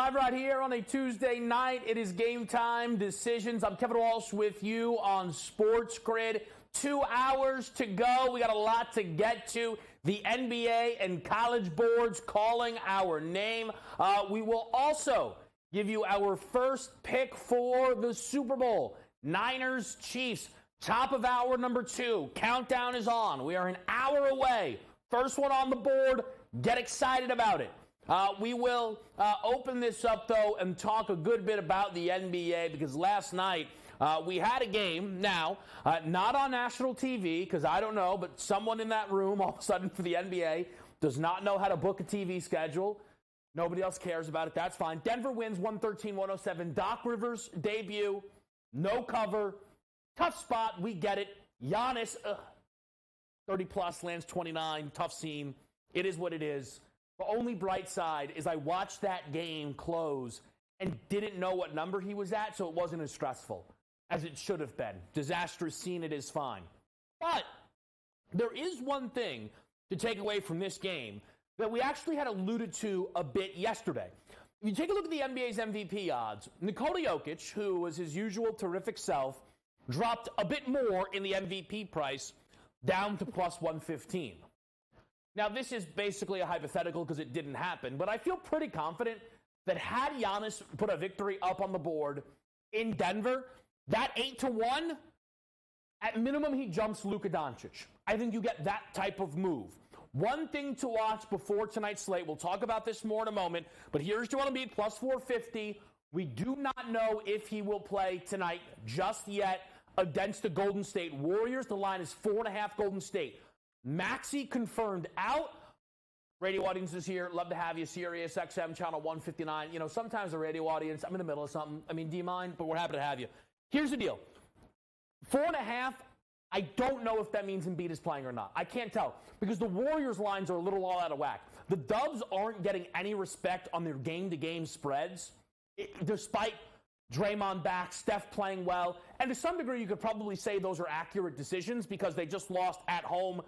Live right here on a Tuesday night. It is Game Time Decisions. I'm Kevin Walsh with you on SportsGrid. 2 hours to go. We got a lot to get to. The NBA and college boards calling our name. We will also give you our first pick for the Super Bowl. Niners, Chiefs, top of hour number 2. Countdown is on. We are an hour away. First one on the board. Get excited about it. We will open this up, though, and talk a good bit about the NBA because last night we had a game. Now, not on national TV because I don't know, but someone in that room all of a sudden for the NBA does not know how to book a TV schedule. Nobody else cares about it. That's fine. Denver wins 113-107. Doc Rivers debut. No cover. Tough spot. We get it. Giannis, 30-plus, lands 29. Tough scene. It is what it is. The only bright side is I watched that game close and didn't know what number he was at, so it wasn't as stressful as it should have been. Disastrous scene, it is fine. But there is one thing to take away from this game that we actually had alluded to a bit yesterday. If you take a look at the NBA's MVP odds, Nikola Jokic, who was his usual terrific self, dropped a bit more in the MVP price, down to plus 115. Now, this is basically a hypothetical because it didn't happen, but I feel pretty confident that had Giannis put a victory up on the board in Denver, that 8-1, at minimum, he jumps Luka Doncic. I think you get that type of move. One thing to watch before tonight's slate, we'll talk about this more in a moment, but here's Joel Embiid plus 450. We do not know if he will play tonight just yet against the Golden State Warriors. The line is 4.5 Golden State. Maxey confirmed out. Radio audiences here. Love to have you. Sirius XM channel 159. You know, sometimes the radio audience, I'm in the middle of something. I mean, do you mind? But we're happy to have you. Here's the deal. 4.5, I don't know if that means Embiid is playing or not. I can't tell because the Warriors lines are a little all out of whack. The Dubs aren't getting any respect on their game-to-game spreads, despite Draymond back, Steph playing well, and to some degree you could probably say those are accurate decisions because they just lost at home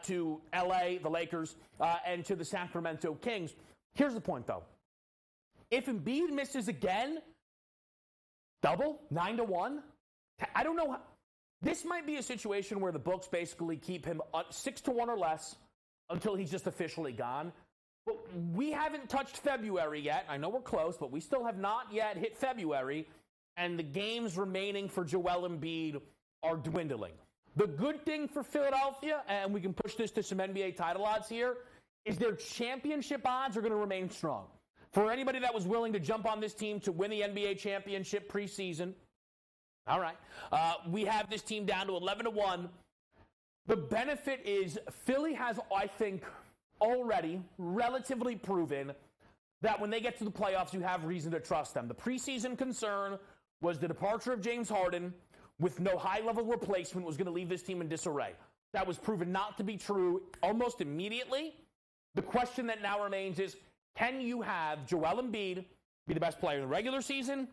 to LA, the Lakers, and to the Sacramento Kings. Here's the point, though. If Embiid misses again, double, 9-1, I don't know. This might be a situation where the books basically keep him 6-1 or less until he's just officially gone. But we haven't touched February yet. I know we're close, but we still have not yet hit February, and the games remaining for Joel Embiid are dwindling. The good thing for Philadelphia, and we can push this to some NBA title odds here, is their championship odds are going to remain strong. For anybody that was willing to jump on this team to win the NBA championship preseason, all right, we have this team down to 11-1. The benefit is Philly has, I think, already relatively proven that when they get to the playoffs, you have reason to trust them. The preseason concern was the departure of James Harden with no high-level replacement was going to leave this team in disarray. That was proven not to be true almost immediately. The question that now remains is, can you have Joel Embiid be the best player in the regular season,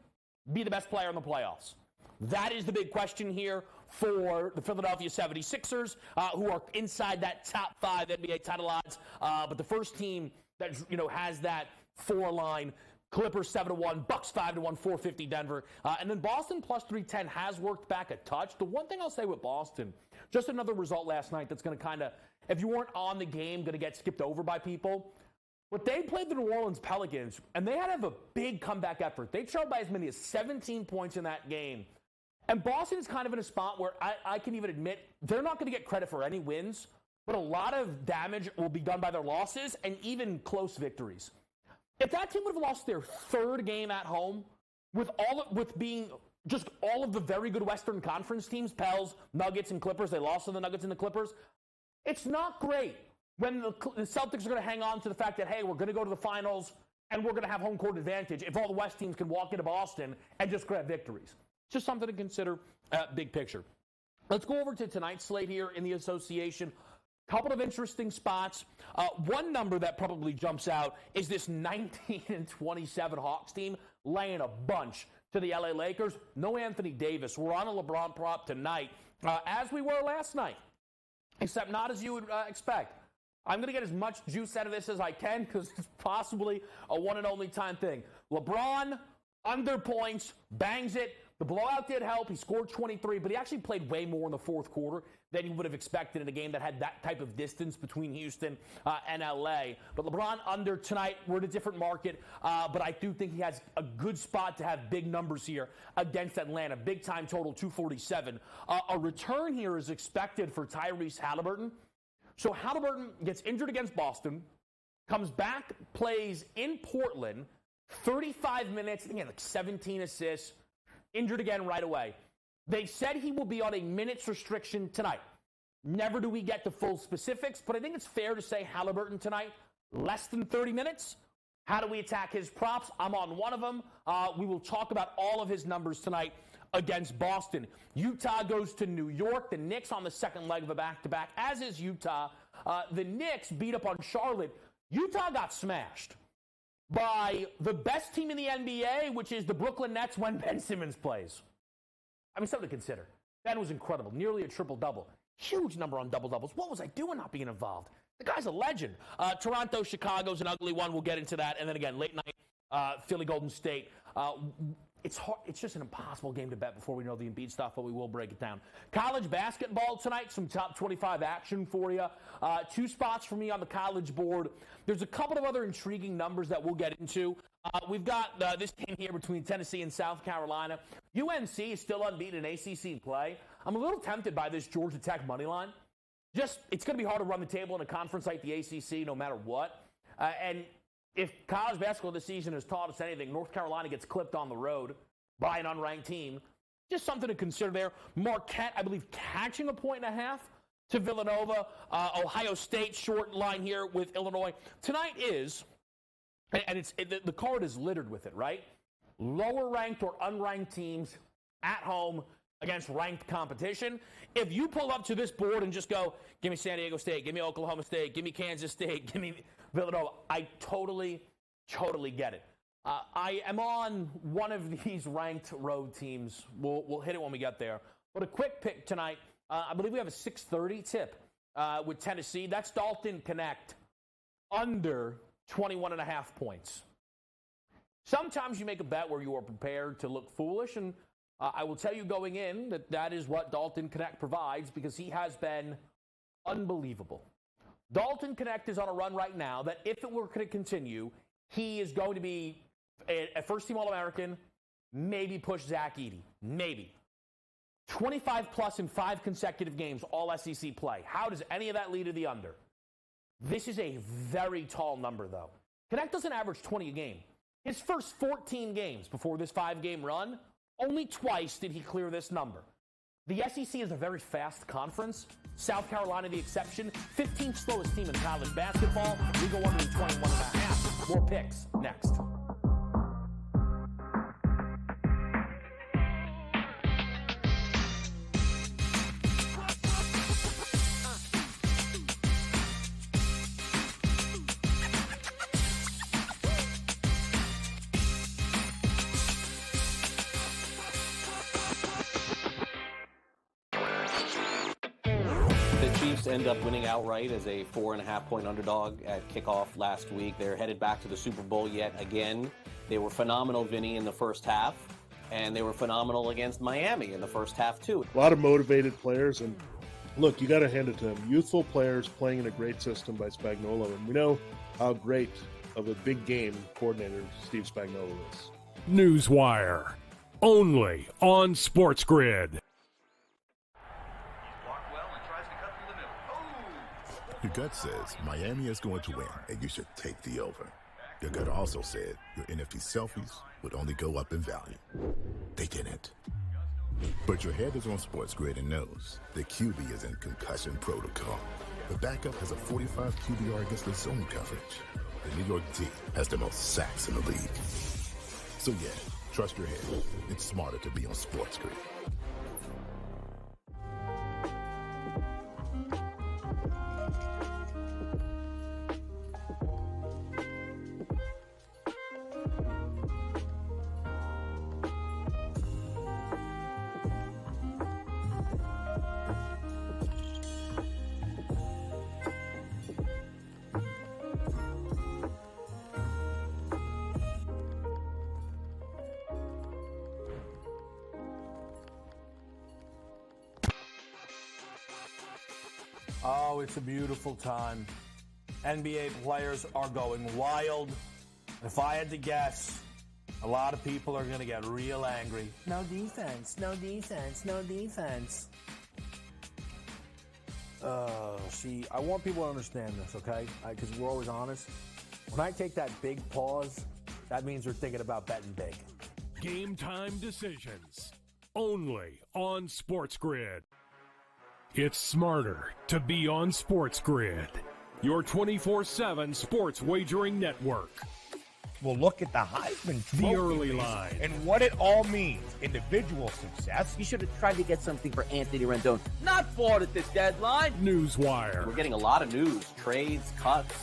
be the best player in the playoffs? That is the big question here for the Philadelphia 76ers, who are inside that top 5 NBA title odds. But the first team that has that 4-line, Clippers 7-1, Bucks 5-1, 450 Denver. And then Boston plus 310 has worked back a touch. The one thing I'll say with Boston, just another result last night that's going to kind of, if you weren't on the game, going to get skipped over by people. But they played the New Orleans Pelicans, and they had to have a big comeback effort. They trailed by as many as 17 points in that game. And Boston is kind of in a spot where I can even admit they're not going to get credit for any wins, but a lot of damage will be done by their losses and even close victories. If that team would have lost their 3rd game at home, with being just all of the very good Western Conference teams, Pels, Nuggets, and Clippers, they lost to the Nuggets and the Clippers, it's not great when the Celtics are going to hang on to the fact that, hey, we're going to go to the finals and we're going to have home court advantage if all the West teams can walk into Boston and just grab victories. Just something to consider, big picture. Let's go over to tonight's slate here in the association. Couple of interesting spots. One number that probably jumps out is this 19-27 Hawks team laying a bunch to the LA Lakers. No Anthony Davis. We're on a LeBron prop tonight, as we were last night, except not as you would expect. I'm going to get as much juice out of this as I can because it's possibly a one and only time thing. LeBron, under points, bangs it. The blowout did help. He scored 23, but he actually played way more in the fourth quarter than you would have expected in a game that had that type of distance between Houston and L.A. But LeBron under tonight. We're in a different market, but I do think he has a good spot to have big numbers here against Atlanta. Big time total, 247. A return here is expected for Tyrese Halliburton. So Halliburton gets injured against Boston, comes back, plays in Portland, 35 minutes, again, like 17 assists, injured again right away. They said he will be on a minutes restriction tonight. Never do we get the full specifics, but I think it's fair to say Halliburton tonight, less than 30 minutes. How do we attack his props? I'm on one of them. We will talk about all of his numbers tonight against Boston. Utah goes to New York. The Knicks on the second leg of a back-to-back, as is Utah. The Knicks beat up on Charlotte. Utah got smashed by the best team in the NBA, which is the Brooklyn Nets when Ben Simmons plays. I mean, something to consider. Ben was incredible. Nearly a triple-double. Huge number on double-doubles. What was I doing not being involved? The guy's a legend. Toronto, Chicago's an ugly one. We'll get into that. And then again, late night, Philly, Golden State. It's hard. It's just an impossible game to bet before we know the Embiid stuff, but we will break it down. College basketball tonight, some top 25 action for you. 2 spots for me on the college board. There's a couple of other intriguing numbers that we'll get into. We've got this game here between Tennessee and South Carolina. UNC is still unbeaten in ACC play. I'm a little tempted by this Georgia Tech money line. Just, it's going to be hard to run the table in a conference like the ACC no matter what. And if college basketball this season has taught us anything, North Carolina gets clipped on the road by an unranked team. Just something to consider there. Marquette, I believe, catching a 1.5 to Villanova. Ohio State short line here with Illinois. Tonight is, and the card is littered with it, right? Lower ranked or unranked teams at home against ranked competition. If you pull up to this board and just go, give me San Diego State, give me Oklahoma State, give me Kansas State, give me Villanova, I totally get it. I am on one of these ranked road teams. We'll hit it when we get there. But a quick pick tonight. I believe we have a 6:30 tip with Tennessee. That's Dalton Connect under 21.5 points. Sometimes you make a bet where you are prepared to look foolish, and I will tell you going in that is what Dalton Connect provides because he has been unbelievable. Dalton Connect is on a run right now that if it were to continue, he is going to be a first-team All-American, maybe push Zach Edey, maybe. 25-plus in 5 consecutive games, all SEC play. How does any of that lead to the under? This is a very tall number, though. Connect doesn't average 20 a game. His first 14 games before this 5-game run, only twice did he clear this number. The SEC is a very fast conference. South Carolina the exception. 15th slowest team in college basketball. We go under 21.5. More picks next. End up winning outright as a 4.5-point underdog at kickoff last week. They're headed back to the Super Bowl yet again. They were phenomenal, Vinny, in the first half, and they were phenomenal against Miami in the first half, too. A lot of motivated players, and look, you got to hand it to them. Youthful players playing in a great system by Spagnuolo, and we know how great of a big game coordinator Steve Spagnuolo is. Newswire, only on SportsGrid. Your gut says Miami is going to win, and you should take the over. Your gut also said your NFT selfies would only go up in value. They didn't. But your head is on SportsGrid and knows the QB is in concussion protocol. The backup has a 45 QBR against the zone coverage. The New York D has the most sacks in the league. So yeah, trust your head. It's smarter to be on SportsGrid. Oh, it's a beautiful time. NBA players are going wild. If I had to guess, a lot of people are going to get real angry. No defense, no defense, no defense. See, I want people to understand this, okay? Because we're always honest. When I take that big pause, that means we're thinking about betting big. Game time decisions. Only on SportsGrid. It's smarter to be on SportsGrid. Your 24/7 sports wagering network. Well, look at the Heisman Trophy The early race line. and what it all means. Individual success. You should have tried to get something for Anthony Rendon. Not bought at the deadline. Newswire. We're getting a lot of news, trades, cuts,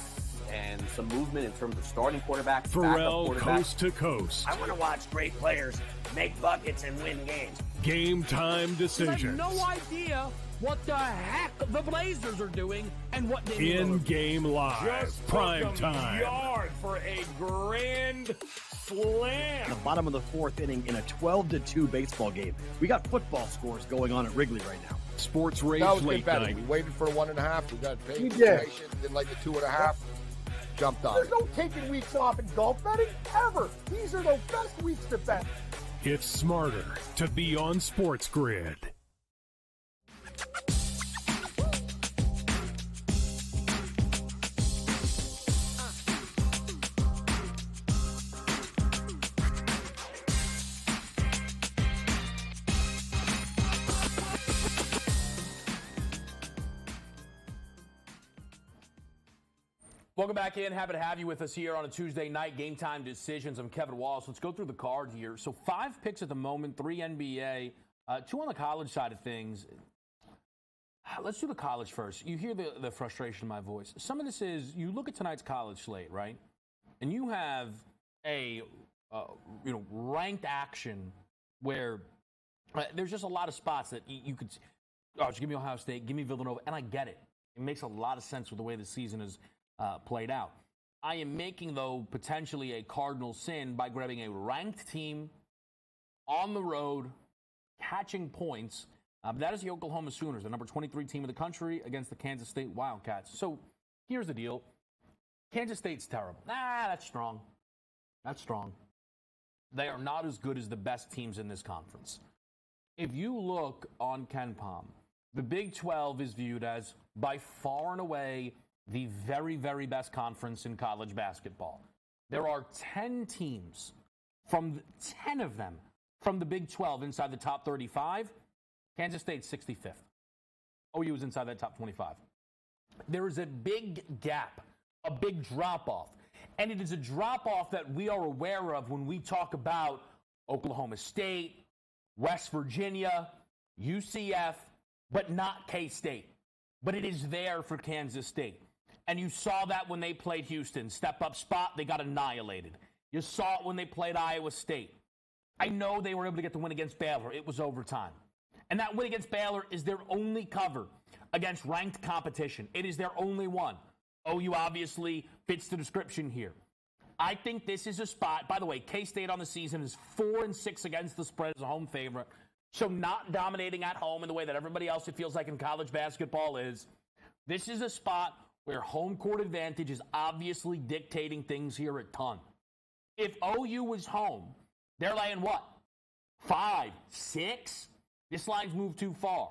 and some movement in terms of starting quarterbacks, Pharrell backup quarterbacks. coast to coast. I want to watch great players make buckets and win games. Game time I have decisions. no idea what the heck the Blazers are doing and what they In-game live. Just Prime took 'em time. yard for a grand slam. The bottom of the fourth inning in a 12-2 baseball game. We got football scores going on at Wrigley right now. Sports Rage That was Late good betting. Night. We waited for 1.5. We got paid. We did. Situation, didn't like the 2.5. Jumped on. There's no taking weeks off in golf betting ever. These are the best weeks to bet. It's smarter to be on SportsGrid. Welcome back in. Happy to have you with us here on a Tuesday night. Game time decisions. I'm Kevin Walsh. Let's go through the card here. So 5 picks at the moment, 3 NBA, 2 on the college side of things. Let's do the college first. You hear the frustration in my voice. Some of this is, you look at tonight's college slate, right? And you have a ranked action where there's just a lot of spots that you could, just give me Ohio State, give me Villanova, and I get it. It makes a lot of sense with the way the season is played out. I am making, though, potentially a cardinal sin by grabbing a ranked team on the road, catching points. That is the Oklahoma Sooners, the number 23 team in the country against the Kansas State Wildcats. So here's the deal. Kansas State's terrible. That's strong. That's strong. They are not as good as the best teams in this conference. If you look on KenPom, the Big 12 is viewed as by far and away the very, very best conference in college basketball. There are 10 teams, 10 of them from the Big 12 inside the top 35. Kansas State's 65th. OU is inside that top 25. There is a big gap, a big drop-off. And it is a drop-off that we are aware of when we talk about Oklahoma State, West Virginia, UCF, but not K-State. But it is there for Kansas State. And you saw that when they played Houston. Step-up spot, they got annihilated. You saw it when they played Iowa State. I know they were able to get the win against Baylor. It was overtime. And that win against Baylor is their only cover against ranked competition. It is their only one. OU obviously fits the description here. I think this is a spot. By the way, K-State on the season is 4-6 against the spread as a home favorite. So not dominating at home in the way that everybody else, it feels like in college basketball is. This is a spot where home court advantage is obviously dictating things here a ton. If OU was home, they're laying what? 5, 6? This line's moved too far.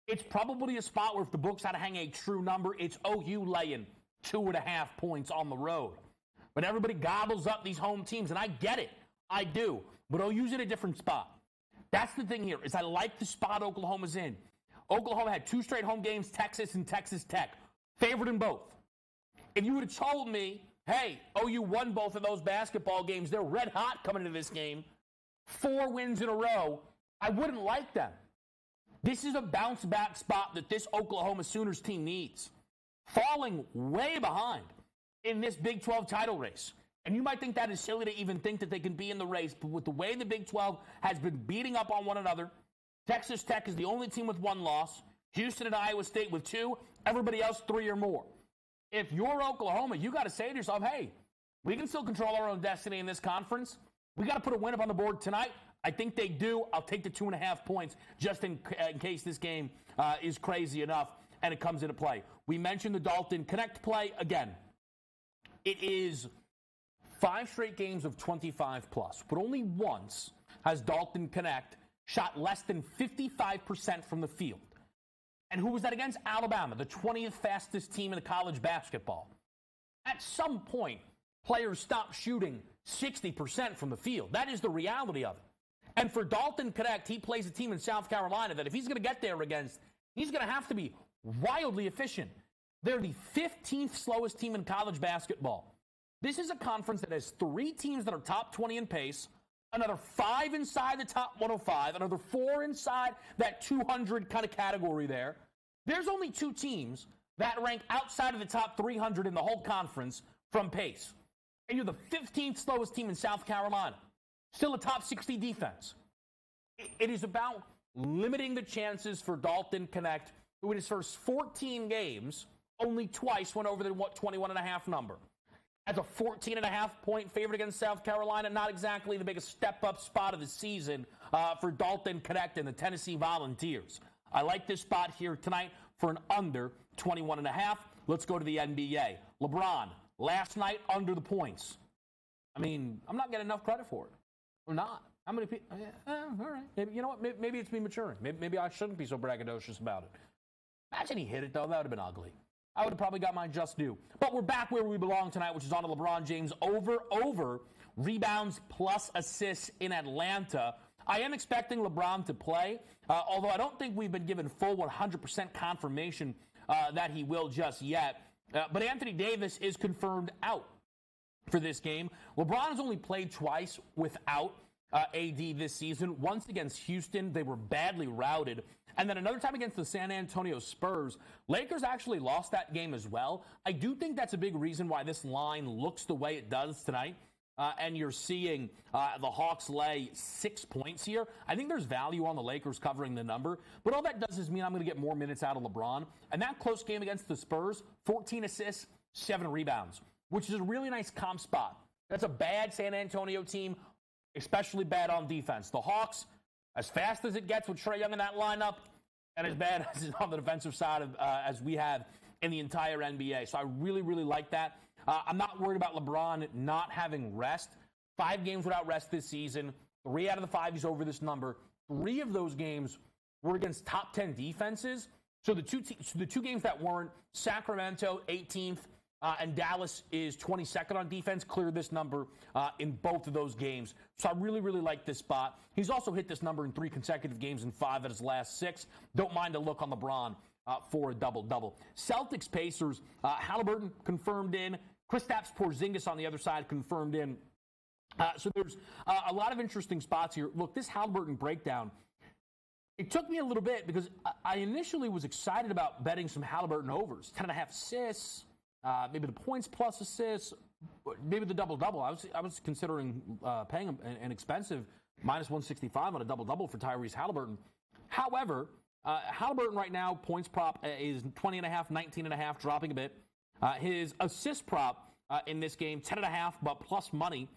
It's probably a spot where if the books had to hang a true number, it's OU laying 2.5 points on the road. But everybody gobbles up these home teams, and I get it. I do. But OU's in a different spot. That's the thing here, is I like the spot Oklahoma's in. Oklahoma had 2 straight home games, Texas and Texas Tech. Favored in both. If you would have told me, hey, OU won both of those basketball games, they're red hot coming into this game, 4 wins in a row, I wouldn't like them. This is a bounce-back spot that this Oklahoma Sooners team needs. Falling way behind in this Big 12 title race. And you might think that is silly to even think that they can be in the race, but with the way the Big 12 has been beating up on one another, Texas Tech is the only team with 1 loss, Houston and Iowa State with 2, everybody else 3 or more. If you're Oklahoma, you got to say to yourself, hey, we can still control our own destiny in this conference. We got to put a win up on the board tonight. I think they do. I'll take the 2.5 points just in case this game is crazy enough. and it comes into play. We mentioned the Dalton Connect play. Again, it is 5 straight games of 25 plus, but only once has Dalton Connect shot less than 55% from the field. And who was that against? Alabama, the 20th fastest team in the college basketball. At some point, players stop shooting 60% from the field. That is the reality of it. And for Dalton Connect, he plays a team in South Carolina that if he's going to get there against, he's going to have to be wildly efficient. They're the 15th slowest team in college basketball. This is a conference that has 3 teams that are top 20 in pace, another 5 inside the top 105, another 4 inside that 200 kind of category there. There's only 2 teams that rank outside of the top 300 in the whole conference from pace. And you're the 15th slowest team in South Carolina. Still a top 60 defense. It is about limiting the chances for Dalton Connect, who in his first 14 games only twice went over the 21.5 number. As a 14.5-point favorite against South Carolina, not exactly the biggest step-up spot of the season for Dalton Connect and the Tennessee Volunteers. I like this spot here tonight for an under 21.5. Let's go to the NBA. LeBron, last night under the points. I mean, I'm not getting enough credit for it. Or not. How many people? All right. Maybe, you know what? Maybe it's me maturing. Maybe I shouldn't be so braggadocious about it. Imagine he hit it, though. That would have been ugly. I would have probably got mine just due. But we're back where we belong tonight, which is on a LeBron James over rebounds plus assists in Atlanta. I am expecting LeBron to play, although I don't think we've been given full 100% confirmation that he will just yet. But Anthony Davis is confirmed out for this game. LeBron has only played twice without AD this season. Once against Houston, they were badly routed. And then another time against the San Antonio Spurs. Lakers actually lost that game as well. I do think that's a big reason why this line looks the way it does tonight. And you're seeing the Hawks lay 6 points here. I think there's value on the Lakers covering the number. But all that does is mean I'm going to get more minutes out of LeBron. And that close game against the Spurs, 14 assists, 7 rebounds, which is a really nice comp spot. That's a bad San Antonio team, especially bad on defense. The Hawks, as fast as it gets with Trae Young in that lineup, and as bad as on the defensive side as we have in the entire NBA. So I really, really like that. I'm not worried about LeBron not having rest. 5 games without rest this season. 3 out of the 5 he's over this number. 3 of those games were against top 10 defenses. So the two games that weren't, Sacramento 18th, and Dallas is 22nd on defense, cleared this number in both of those games. So I really, really like this spot. He's also hit this number in 3 consecutive games and 5 of his last 6. Don't mind a look on LeBron for a double-double. Celtics, Pacers, Halliburton confirmed in. Kristaps Porzingis on the other side confirmed in. So there's a lot of interesting spots here. Look, this Halliburton breakdown, it took me a little bit because I initially was excited about betting some Halliburton overs. 10.5 assists, maybe the points plus assists, maybe the double-double. I was considering paying an expensive minus 165 on a double-double for Tyrese Halliburton. However, Halliburton right now, points prop is 20.5, 19.5, dropping a bit. His assist prop in this game, 10.5, but plus money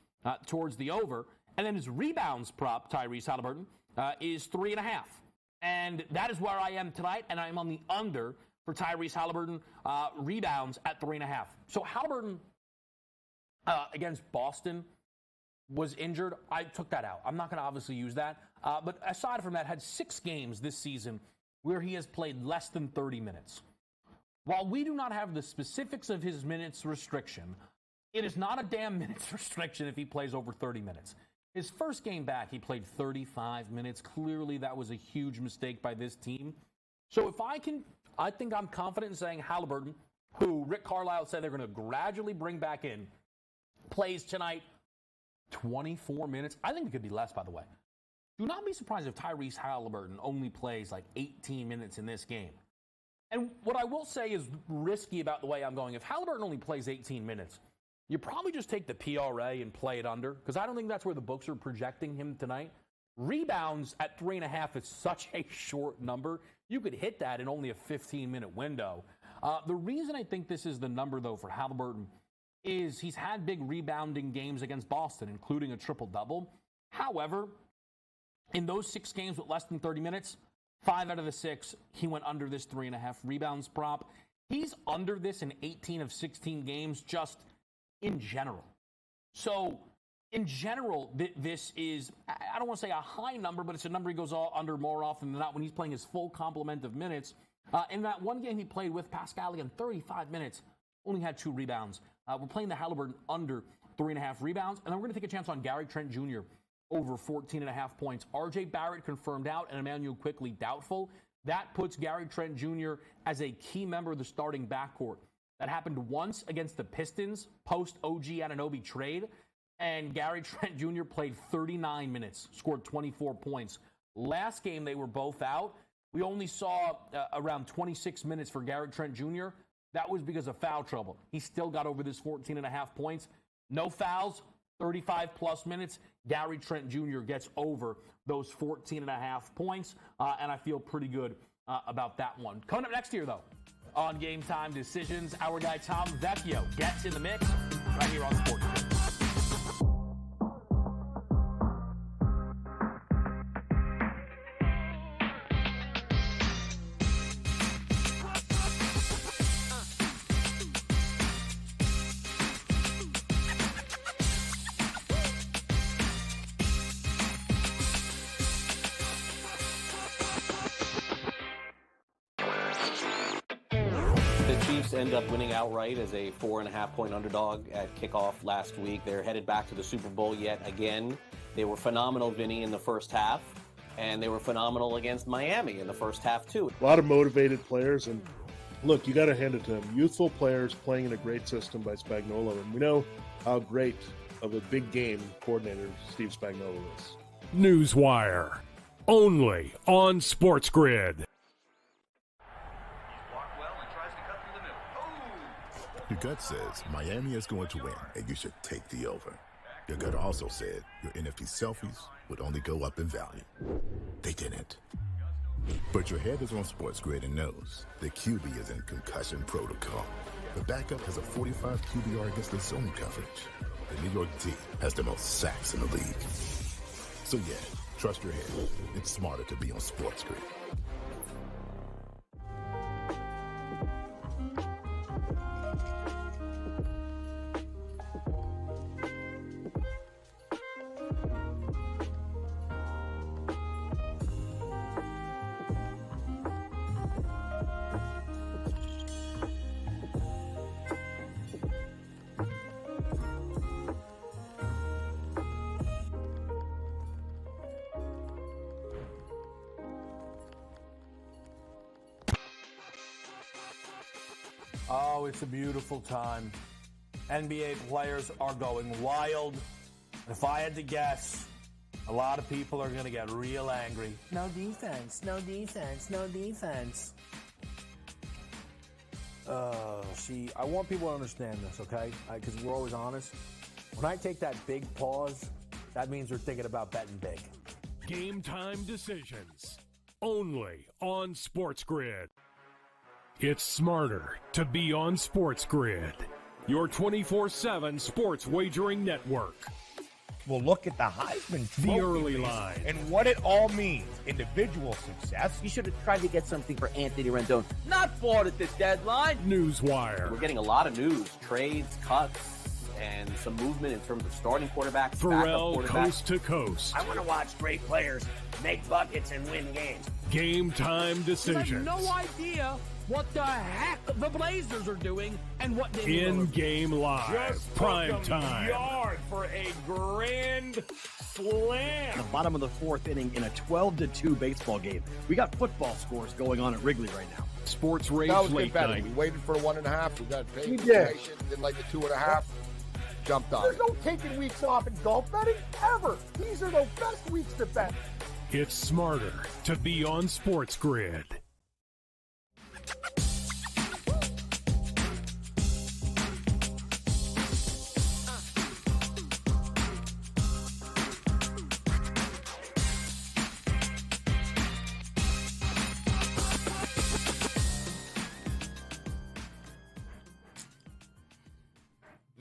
towards the over. And then his rebounds prop, Tyrese Halliburton, is 3.5. And that is where I am tonight, and I'm on the under for Tyrese Halliburton rebounds at 3.5. So Halliburton against Boston was injured. I took that out. I'm not going to obviously use that. But aside from that, had 6 games this season where he has played less than 30 minutes. While we do not have the specifics of his minutes restriction, it is not a damn minutes restriction if he plays over 30 minutes. His first game back, he played 35 minutes. Clearly, that was a huge mistake by this team. So I think I'm confident in saying Halliburton, who Rick Carlisle said they're going to gradually bring back in, plays tonight 24 minutes. I think it could be less, by the way. Do not be surprised if Tyrese Halliburton only plays like 18 minutes in this game. And what I will say is risky about the way I'm going. If Halliburton only plays 18 minutes, you probably just take the PRA and play it under, because I don't think that's where the books are projecting him tonight. Rebounds at 3.5 is such a short number. You could hit that in only a 15-minute window. The reason I think this is the number, though, for Halliburton is he's had big rebounding games against Boston, including a triple-double. However, in those 6 games with less than 30 minutes, 5 out of the 6, he went under this 3.5 rebounds prop. He's under this in 18 of 16 games just in general. So, in general, this is, I don't want to say a high number, but it's a number he goes under more often than not when he's playing his full complement of minutes. In that one game he played with Pascal in 35 minutes, only had 2 rebounds. We're playing the Halliburton under 3.5 rebounds, and then we're going to take a chance on Gary Trent Jr. over 14.5 points. R.J. Barrett confirmed out and Emmanuel quickly doubtful. That puts Gary Trent Jr. as a key member of the starting backcourt. That happened once against the Pistons post-OG Anunoby trade, and Gary Trent Jr. played 39 minutes, scored 24 points. Last game, they were both out. We only saw around 26 minutes for Gary Trent Jr. That was because of foul trouble. He still got over this 14.5 points. No fouls, 35-plus minutes. Gary Trent Jr. gets over those 14.5 points, and I feel pretty good about that one. Coming up next year, though, on Game Time Decisions, our guy Tom Vecchio gets in the mix right here on SportsGrid. End up winning outright as a 4.5-point underdog at kickoff last week. They're headed back to the Super Bowl yet again. They were phenomenal, Vinny, in the first half, and they were phenomenal against Miami in the first half, too. A lot of motivated players, and look, you got to hand it to them. Youthful players playing in a great system by Spagnuolo, and we know how great of a big game coordinator Steve Spagnuolo is. Newswire, only on SportsGrid. Your gut says Miami is going to win, and you should take the over. Your gut also said your NFT selfies would only go up in value. They didn't. But your head is on SportsGrid and knows the QB is in concussion protocol. The backup has a 45 QBR against the zone coverage. The New York D has the most sacks in the league. So yeah, trust your head. It's smarter to be on SportsGrid. Oh, it's a beautiful time. NBA players are going wild. If I had to guess, a lot of people are going to get real angry. No defense, no defense, no defense. See, I want people to understand this, okay? Because we're always honest. When I take that big pause, that means we're thinking about betting big. Game Time Decisions, only on SportsGrid. It's smarter to be on SportsGrid, your 24/7 sports wagering network. We'll look at the Heisman Trophy The early race line. and what it all means. Individual success. You should have tried to get something for Anthony Rendon. Not bought at the deadline. Newswire. We're getting a lot of news, trades, cuts, and some movement in terms of starting quarterbacks, Pharrell backup quarterbacks. coast to coast. I want to watch great players make buckets and win games. Game Time I have Decisions. no idea what the heck the Blazers are doing and what they In-game live. Just Prime took 'em time. yard for a grand slam. The bottom of the fourth inning in a 12-2 baseball game. We got football scores going on at Wrigley right now. Sports Rage That was good Late betting. Night. We waited for the 1.5. We got paid. We did. Didn't like the 2.5. Jumped on There's it. no taking weeks off in golf betting, ever. These are the best weeks to bet. It's smarter to be on SportsGrid.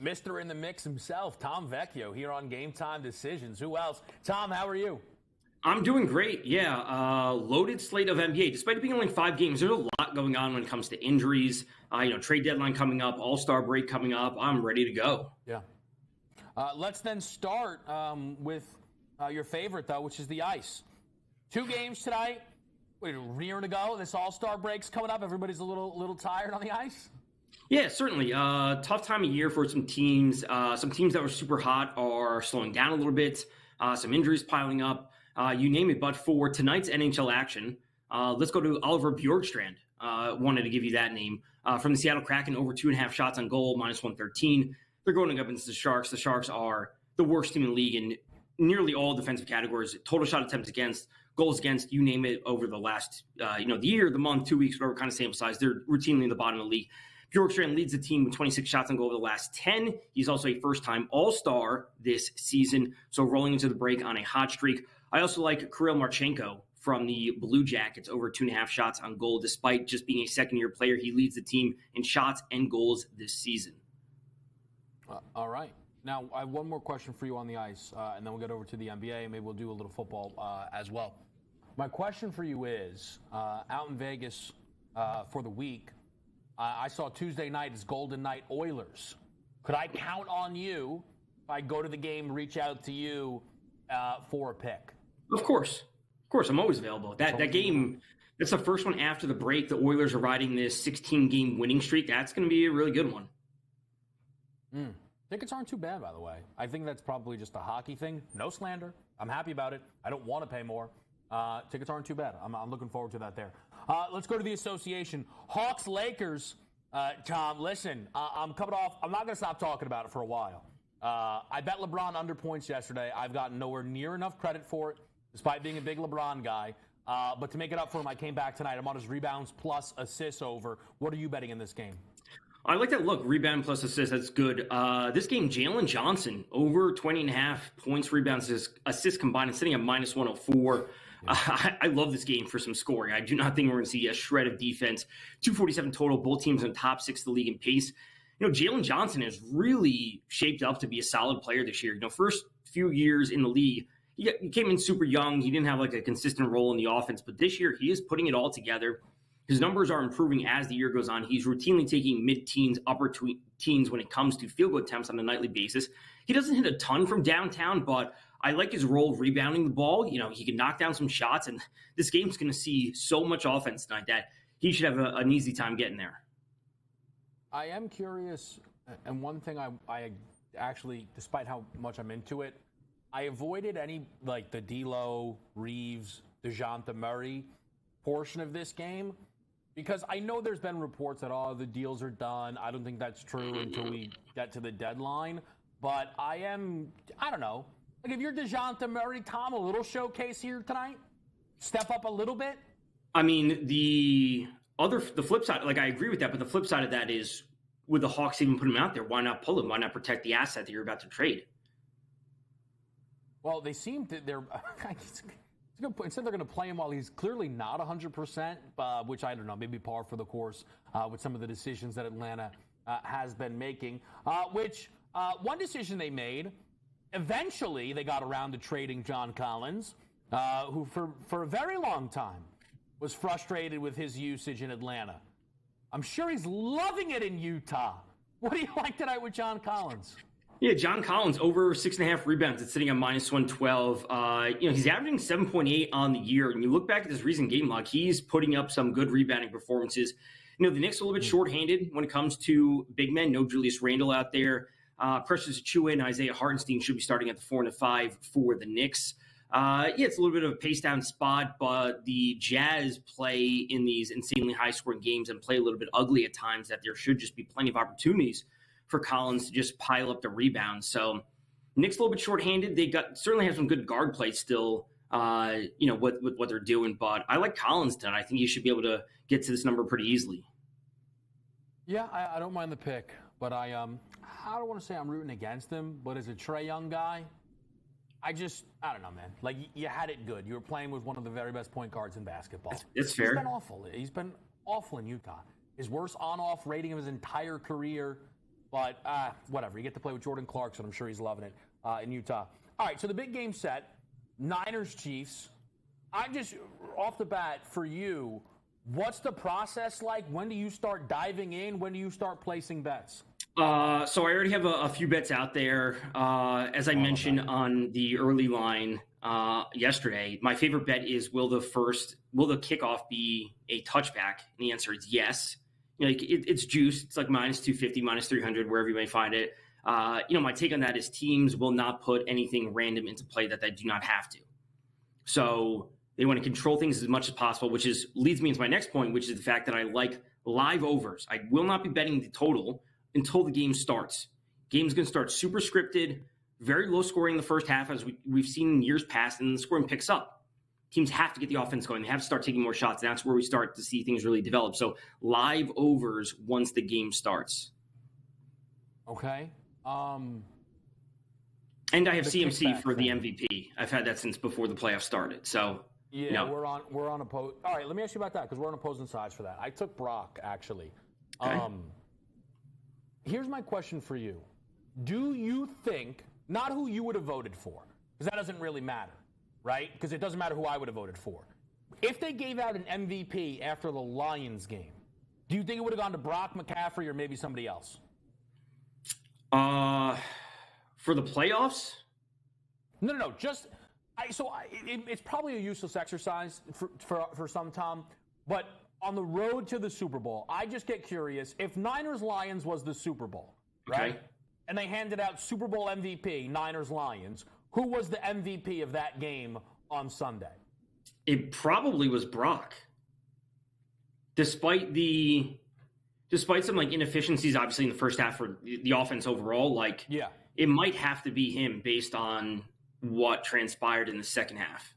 Mr. in the Mix himself, Tom Vecchio, here on Game Time Decisions. Who else? Tom, how are you? I'm doing great. Yeah, loaded slate of NBA. Despite it being only 5 games, there's a lot going on when it comes to injuries. Trade deadline coming up, All-Star break coming up. I'm ready to go. Yeah. Let's then start with your favorite, though, which is the ice. 2 games tonight. Wait, a year to go. This All-Star break's coming up. Everybody's a little tired on the ice. Yeah, certainly. Tough time of year for some teams. Some teams that were super hot are slowing down a little bit. Some injuries piling up. You name it. But for tonight's NHL action, let's go to Oliver Bjorkstrand. Wanted to give you that name. From the Seattle Kraken, over 2.5 shots on goal, minus 113. They're going up against the Sharks. The Sharks are the worst team in the league in nearly all defensive categories. Total shot attempts against, goals against, you name it, over the last, the year, the month, 2 weeks, whatever kind of sample size. They're routinely in the bottom of the league. Bjorkstrand leads the team with 26 shots on goal over the last 10. He's also a first-time All-Star this season, so rolling into the break on a hot streak. I also like Kirill Marchenko from the Blue Jackets, over 2.5 shots on goal. Despite just being a second-year player, he leads the team in shots and goals this season. All right. Now, I have one more question for you on the ice, and then we'll get over to the NBA, and maybe we'll do a little football as well. My question for you is, out in Vegas for the week, I saw Tuesday night is Golden Knight Oilers. Could I count on you if I go to the game, reach out to you for a pick? Of course. Of course, I'm always available. That game, that's the first one after the break. The Oilers are riding this 16-game winning streak. That's going to be a really good one. Tickets aren't too bad, by the way. I think that's probably just a hockey thing. No slander. I'm happy about it. I don't want to pay more. Tickets aren't too bad. I'm looking forward to that there. Let's go to the association. Hawks-Lakers. Tom, listen, I'm coming off. I'm not going to stop talking about it for a while. I bet LeBron under points yesterday. I've gotten nowhere near enough credit for it, despite being a big LeBron guy. But to make it up for him, I came back tonight. I'm on his rebounds plus assists over. What are you betting in this game? I like that look. Rebound plus assist. That's good. This game, Jalen Johnson, over 20.5 points, rebounds, assists combined, and sitting at minus 104. I love this game for some scoring. I do not think we're going to see a shred of defense. 247 total. Both teams in the top 6 of the league in pace. Jalen Johnson has really shaped up to be a solid player this year. First few years in the league, he came in super young. He didn't have like a consistent role in the offense, but this year he is putting it all together. His numbers are improving as the year goes on. He's routinely taking mid-teens, upper teens when it comes to field goal attempts on a nightly basis. He doesn't hit a ton from downtown, but I like his role rebounding the ball. He can knock down some shots, and this game's going to see so much offense tonight that he should have an easy time getting there. I am curious, and one thing I actually, despite how much I'm into it, I avoided any, like, the D'Lo, Reeves, DeJounte Murray portion of this game, because I know there's been reports that, the deals are done. I don't think that's true until we get to the deadline. But I don't know. Like, if you're DeJounte Murray, Tom, a little showcase here tonight? Step up a little bit? I mean, the flip side, like, I agree with that, but the flip side of that is, would the Hawks even put him out there? Why not pull him? Why not protect the asset that you're about to trade? Well, they seem to, it's a good point. Instead, they're going to play him while he's clearly not 100%, which I don't know, maybe par for the course with some of the decisions that Atlanta has been making. One decision they made, eventually they got around to trading John Collins, who for a very long time was frustrated with his usage in Atlanta. I'm sure he's loving it in Utah. What do you like tonight with John Collins? Yeah, John Collins, over 6.5 rebounds. It's sitting on minus 112. He's averaging 7.8 on the year. And you look back at his recent game log, he's putting up some good rebounding performances. The Knicks are a little bit shorthanded when it comes to big men. No Julius Randle out there. Precious Achiuwa and Isaiah Hartenstein should be starting at the 4 and 5 for the Knicks. It's a little bit of a pace-down spot, but the Jazz play in these insanely high-scoring games and play a little bit ugly at times, that there should just be plenty of opportunities for Collins to just pile up the rebounds. So Knicks a little bit shorthanded. They certainly have some good guard play still, with what they're doing. But I like Collins tonight. I think he should be able to get to this number pretty easily. Yeah, I don't mind the pick, but I don't want to say I'm rooting against him, but as a Trae Young guy, I don't know, man. Like, you had it good. You were playing with one of the very best point guards in basketball. It's fair. He's been awful. He's been awful in Utah. His worst on-off rating of his entire career. But whatever. You get to play with Jordan Clarkson. I'm sure he's loving it in Utah. All right, so the big game set. Niners, Chiefs. I'm just, off the bat, for you, what's the process like? When do you start diving in? When do you start placing bets? So I already have a few bets out there. As I mentioned on the early line yesterday, my favorite bet is will the kickoff be a touchback? And the answer is yes. It's juice. It's like minus 250, minus 300, wherever you may find it. My take on that is teams will not put anything random into play that they do not have to. So they want to control things as much as possible, which leads me into my next point, which is the fact that I like live overs. I will not be betting the total until the game starts. Game's going to start super scripted, very low scoring in the first half, as we've seen in years past, and the scoring picks up. Teams have to get the offense going. They have to start taking more shots. And that's where we start to see things really develop. So live overs once the game starts. Okay. And I have CMC for the MVP. I've had that since before the playoffs started. So yeah, we're on opposed. All right, let me ask you about that because we're on opposing sides for that. I took Brock actually. Okay. Here's my question for you. Do you think, not who you would have voted for, because that doesn't really matter, right? Because it doesn't matter who I would have voted for. If they gave out an MVP after the Lions game, do you think it would have gone to Brock, McCaffrey, or maybe somebody else? For the playoffs? No. It's probably a useless exercise for some, Tom, but on the road to the Super Bowl, I just get curious. If Niners-Lions was the Super Bowl, right? Okay. And they handed out Super Bowl MVP, Niners-Lions, who was the MVP of that game on Sunday? It probably was Brock. Despite some inefficiencies, obviously, in the first half for the offense overall, it might have to be him based on what transpired in the second half.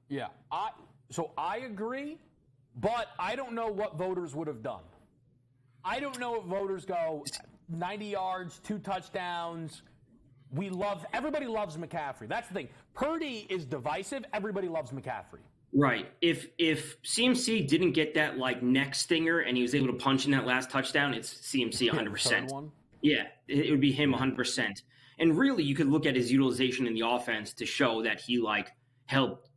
Yeah. I agree. But I don't know what voters would have done. I don't know if voters go 90 yards, 2 touchdowns. Everybody loves McCaffrey. That's the thing. Purdy is divisive. Everybody loves McCaffrey. Right. If CMC didn't get that neck stinger and he was able to punch in that last touchdown, it's CMC 100%. Yeah, it would be him 100%. And really, you could look at his utilization in the offense to show that he helped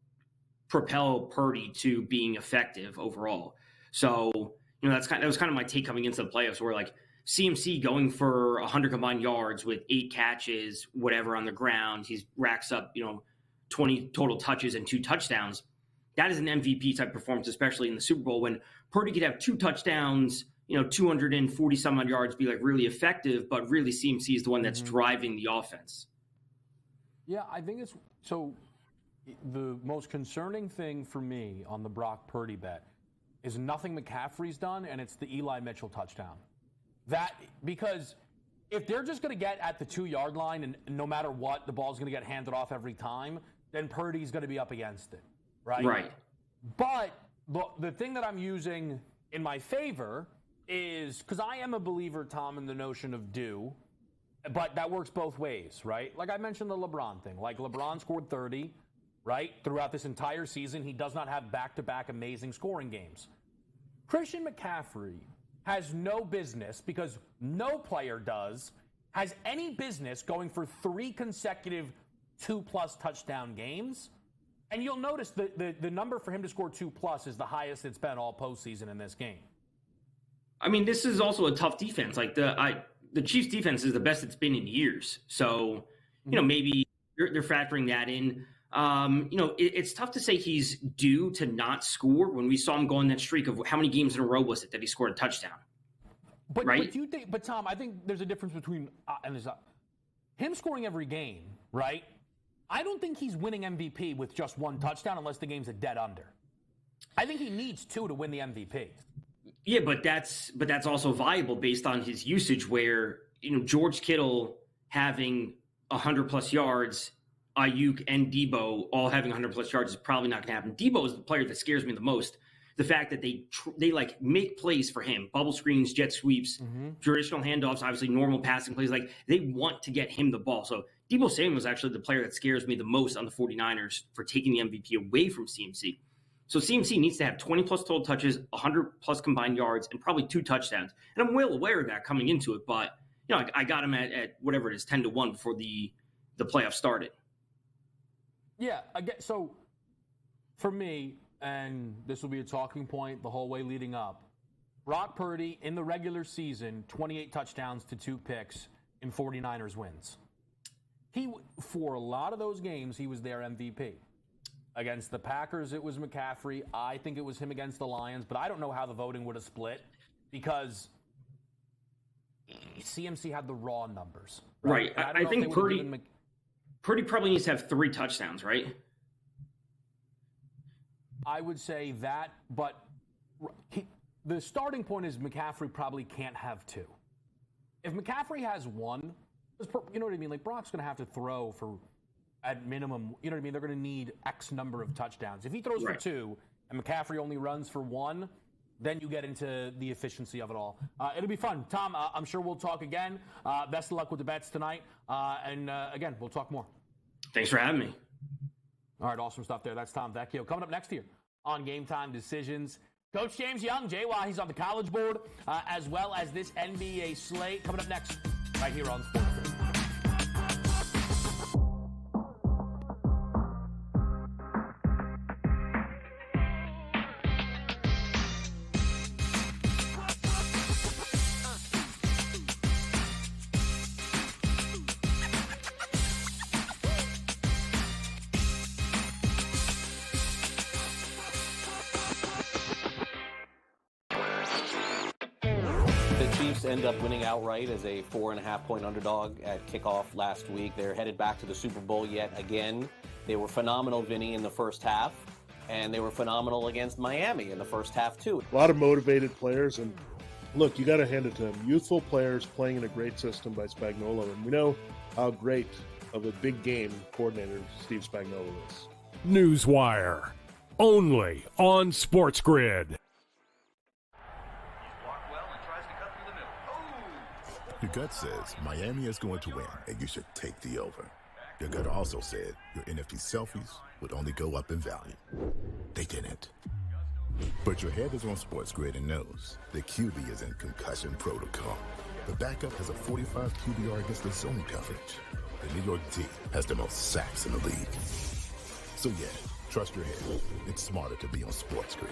propel Purdy to being effective overall. So, that was kind of my take coming into the playoffs, where CMC going for 100 combined yards with 8 catches, whatever on the ground, he racks up, 20 total touches and 2 touchdowns. That is an MVP type performance, especially in the Super Bowl, when Purdy could have 2 touchdowns, 240 some odd yards, be really effective, but really CMC is the one that's driving the offense. Yeah, I think it's so. The most concerning thing for me on the Brock Purdy bet is nothing McCaffrey's done, and it's the Eli Mitchell touchdown. Because if they're just going to get at the 2-yard line and no matter what, the ball's going to get handed off every time, then Purdy's going to be up against it, right? Right. But the thing that I'm using in my favor is, because I am a believer, Tom, in the notion of do, but that works both ways, right? Like I mentioned the LeBron thing. LeBron scored 30, right? Throughout this entire season, he does not have back-to-back amazing scoring games. Christian McCaffrey has no business, because no player has any business going for 3 consecutive 2+ touchdown games. And you'll notice the number for him to score 2+ is the highest it's been all postseason in this game. I mean, this is also a tough defense. The Chiefs' defense is the best it's been in years. So, maybe they're factoring that in. It's tough to say he's due to not score when we saw him go on that streak of how many games in a row was it that he scored a touchdown? Right? But Tom, I think there's a difference between him scoring every game, right? I don't think he's winning MVP with just 1 touchdown unless the game's a dead under. I think he needs 2 to win the MVP. Yeah, but that's also viable based on his usage, where George Kittle having 100+ yards, Ayuk and Debo all having 100+ yards is probably not going to happen. Debo is the player that scares me the most. The fact that they make plays for him, bubble screens, jet sweeps, traditional handoffs, obviously normal passing plays. They want to get him the ball. So Debo Samuel is actually the player that scares me the most on the 49ers for taking the MVP away from CMC. So CMC needs to have 20+ total touches, 100+ combined yards, and probably 2 touchdowns. And I'm well aware of that coming into it, but I got him at whatever it is, 10-1 before the playoffs started. Yeah, again, so for me, and this will be a talking point the whole way leading up, Brock Purdy in the regular season, 28 touchdowns to 2 picks in 49ers wins. For a lot of those games, he was their MVP. Against the Packers, it was McCaffrey. I think it was him against the Lions, but I don't know how the voting would have split because CMC had the raw numbers. Right. I think Purdy probably needs to have 3 touchdowns, right? I would say that, but the starting point is McCaffrey probably can't have 2. If McCaffrey has 1, you know what I mean? Like, Brock's going to have to throw for, at minimum, you know what I mean? They're going to need X number of touchdowns. If he throws for 2 and McCaffrey only runs for 1, then you get into the efficiency of it all. It'll be fun. Tom, I'm sure we'll talk again. Best of luck with the bets tonight. And again, we'll talk more. Thanks for having me. All right, awesome stuff there. That's Tom Vecchio. Coming up next here on Game Time Decisions, Coach James Young, JY, he's on the College Board, as well as this NBA slate. Coming up next, right here on SportsGrid. End up winning outright as a 4.5-point underdog at kickoff last week. They're headed back to the Super Bowl yet again. They were phenomenal, Vinny, in the first half, and they were phenomenal against Miami in the first half, too. A lot of motivated players, and look, you got to hand it to them. Youthful players playing in a great system by Spagnuolo, and we know how great of a big game coordinator Steve Spagnuolo is. Newswire, only on SportsGrid. Your gut says Miami is going to win, and you should take the over. Your gut also said your NFT selfies would only go up in value. They didn't. But your head is on SportsGrid and knows the QB is in concussion protocol. The backup has a 45 QBR against the zone coverage. The New York D has the most sacks in the league. So yeah, trust your head. It's smarter to be on SportsGrid.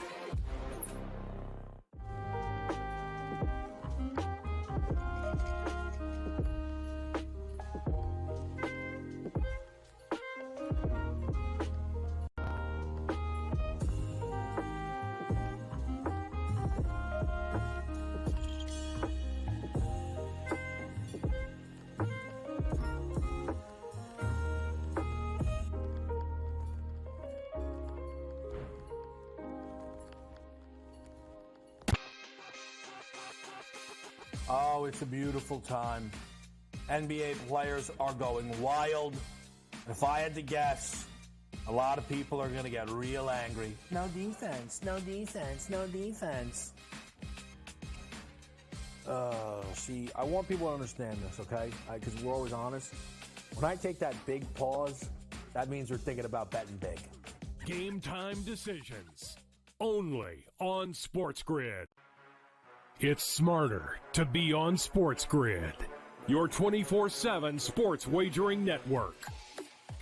Oh, it's a beautiful time. NBA players are going wild. If I had to guess, a lot of people are going to get real angry. No defense, no defense, no defense. See, I want people to understand this, okay? Because we're always honest. When I take that big pause, that means we're thinking about betting big. Game Time Decisions, only on SportsGrid. It's smarter to be on SportsGrid, your 24/7 sports wagering network.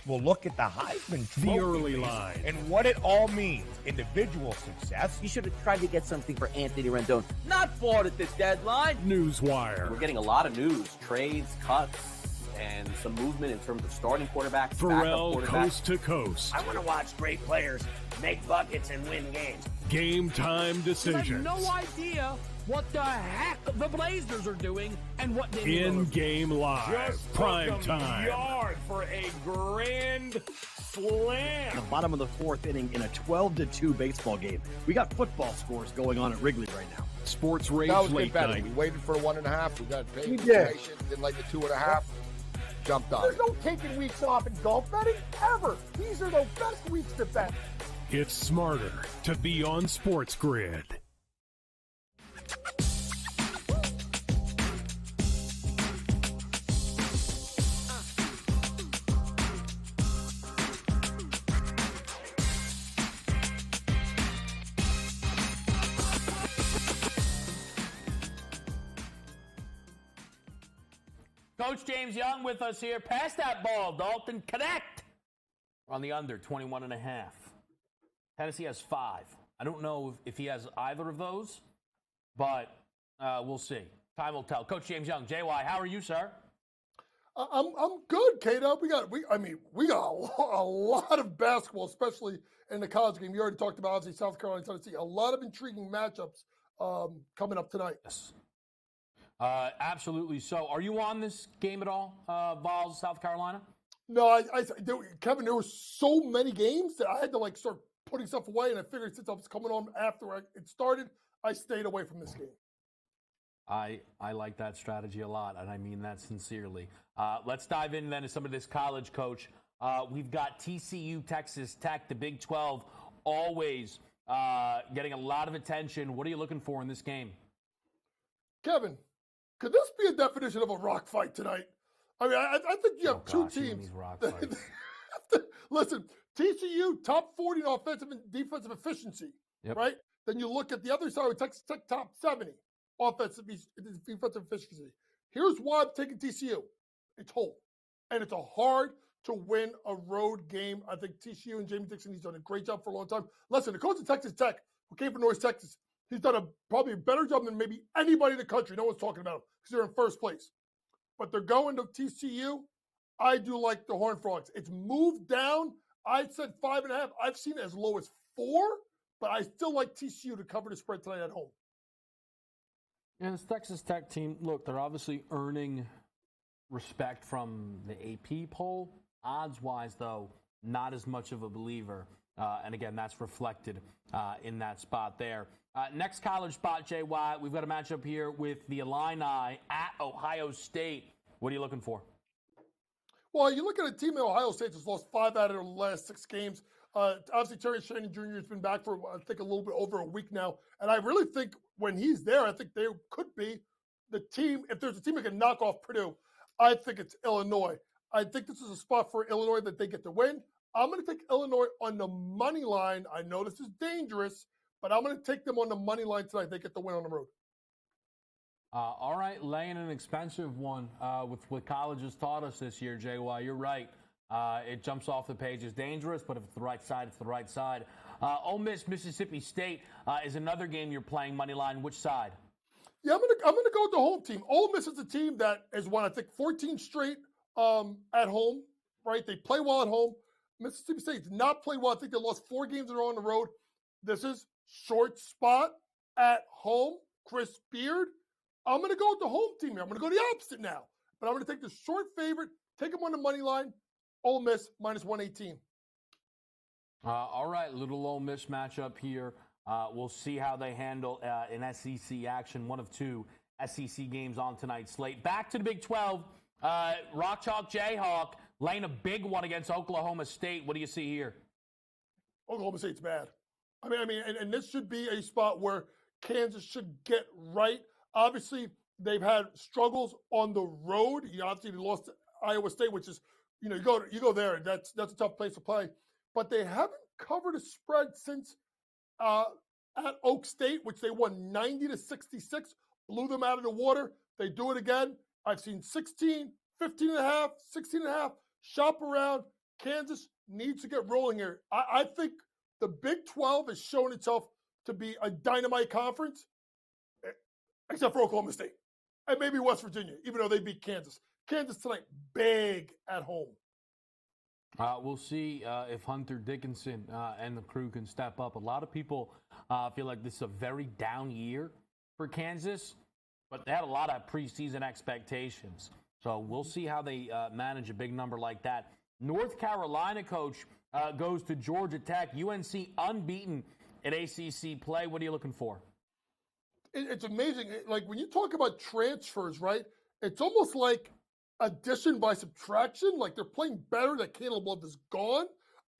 Well, look at the Heisman Trophy. The early line. And what it all means. Individual success. You should have tried to get something for Anthony Rendon. Not bought at the deadline. Newswire. We're getting a lot of news, trades, cuts, and some movement in terms of starting quarterback, Pharrell, backup quarterback. coast to coast. I want to watch great players make buckets and win games. Game Time Decisions. I have no idea what the heck the Blazers are doing and what they In-game live. Just Prime took time. Yard for a grand slam. In the bottom of the 4th inning in a 12-2 baseball game. We got football scores going on at Wrigley right now. Sports Rage That was late better. night. We waited for a 1.5. We got paid We did. information. Didn't like the 2.5. Jumped on There's it. no taking weeks off in golf betting ever. These are the best weeks to bet. It's smarter to be on SportsGrid. Coach James Young with us here. Pass that ball, Dalton. Connect. On the under, 21.5. Tennessee has 5. I don't know if he has either of those, but we'll see. Time will tell. Coach James Young, JY, how are you, sir? I'm good, Kato. We got a lot of basketball, especially in the college game. You already talked about, obviously, South Carolina, Tennessee. A lot of intriguing matchups coming up tonight. Yes. Absolutely so. Are you on this game at all, Vols, South Carolina? No, Kevin, there were so many games that I had to start putting stuff away, and I figured since I was coming on after it started, I stayed away from this game. I like that strategy a lot, and I mean that sincerely. Let's dive in then to some of this college, Coach. We've got TCU, Texas Tech, the Big 12, always getting a lot of attention. What are you looking for in this game? Kevin, could this be a definition of a rock fight tonight? I mean, I think you have two teams. Listen, TCU, top 40 in offensive and defensive efficiency, right? Then you look at the other side with Texas Tech, top 70 offensive defensive efficiency. Here's why I'm taking TCU. It's home. And it's a hard to win a road game. I think TCU and Jamie Dixon, he's done a great job for a long time. Listen, the coach of Texas Tech, who came from North Texas, he's done probably a better job than maybe anybody in the country. No one's talking about him because they're in first place. But they're going to TCU. I do like the Horned Frogs. It's moved down. I said 5.5. I've seen it as low as 4, but I still like TCU to cover the spread tonight at home. And this Texas Tech team, look, they're obviously earning respect from the AP poll. Odds-wise, though, not as much of a believer. And again, that's reflected in that spot there. Next college spot, JY, we've got a matchup here with the Illini at Ohio State. What are you looking for? Well, you look at a team at Ohio State that's lost 5 out of their last 6 games. Obviously, Terry Shannon Jr. has been back for, I think, a little bit over a week now. And I really think when he's there, I think they could be the team. If there's a team that can knock off Purdue, I think it's Illinois. I think this is a spot for Illinois that they get to win. I'm going to take Illinois on the money line. I know this is dangerous, but I'm going to take them on the money line tonight. They get the win on the road. All right, laying an expensive one with what college has taught us this year, JY. You're right. It jumps off the page as dangerous, but if it's the right side, it's the right side. Ole Miss, Mississippi State is another game you're playing money line. Which side? Yeah, I'm gonna go with the home team. Ole Miss is a team that has won, I think, 14 straight at home. Right? They play well at home. Mississippi State did not play well. I think they lost 4 games in a row on the road. This is short spot at home. Chris Beard. I'm going to go with the home team here. I'm going to go the opposite now. But I'm going to take the short favorite, take them on the money line. Ole Miss minus 118. All right, little Ole Miss matchup here. We'll see how they handle in SEC action. One of 2 SEC games on tonight's slate. Back to the Big 12. Rock Chalk Jayhawk laying a big one against Oklahoma State. What do you see here? Oklahoma State's bad. I mean, and this should be a spot where Kansas should get right. Obviously, they've had struggles on the road. Obviously, they lost to Iowa State, which is, you go there. That's a tough place to play. But they haven't covered a spread since at Oak State, which they won 90-66, blew them out of the water. They do it again. I've seen 16, 15.5, 16.5. Shop around. Kansas needs to get rolling here. I think the Big 12 has shown itself to be a dynamite conference, except for Oklahoma State and maybe West Virginia, even though they beat Kansas. Kansas tonight, big at home. We'll see if Hunter Dickinson and the crew can step up. A lot of people feel like this is a very down year for Kansas, but they had a lot of preseason expectations. So we'll see how they manage a big number like that. North Carolina, Coach, goes to Georgia Tech. UNC unbeaten in ACC play. What are you looking for? It's amazing. Like, when you talk about transfers, right, it's almost like addition by subtraction. Like, they're playing better. That Caleb Love is gone,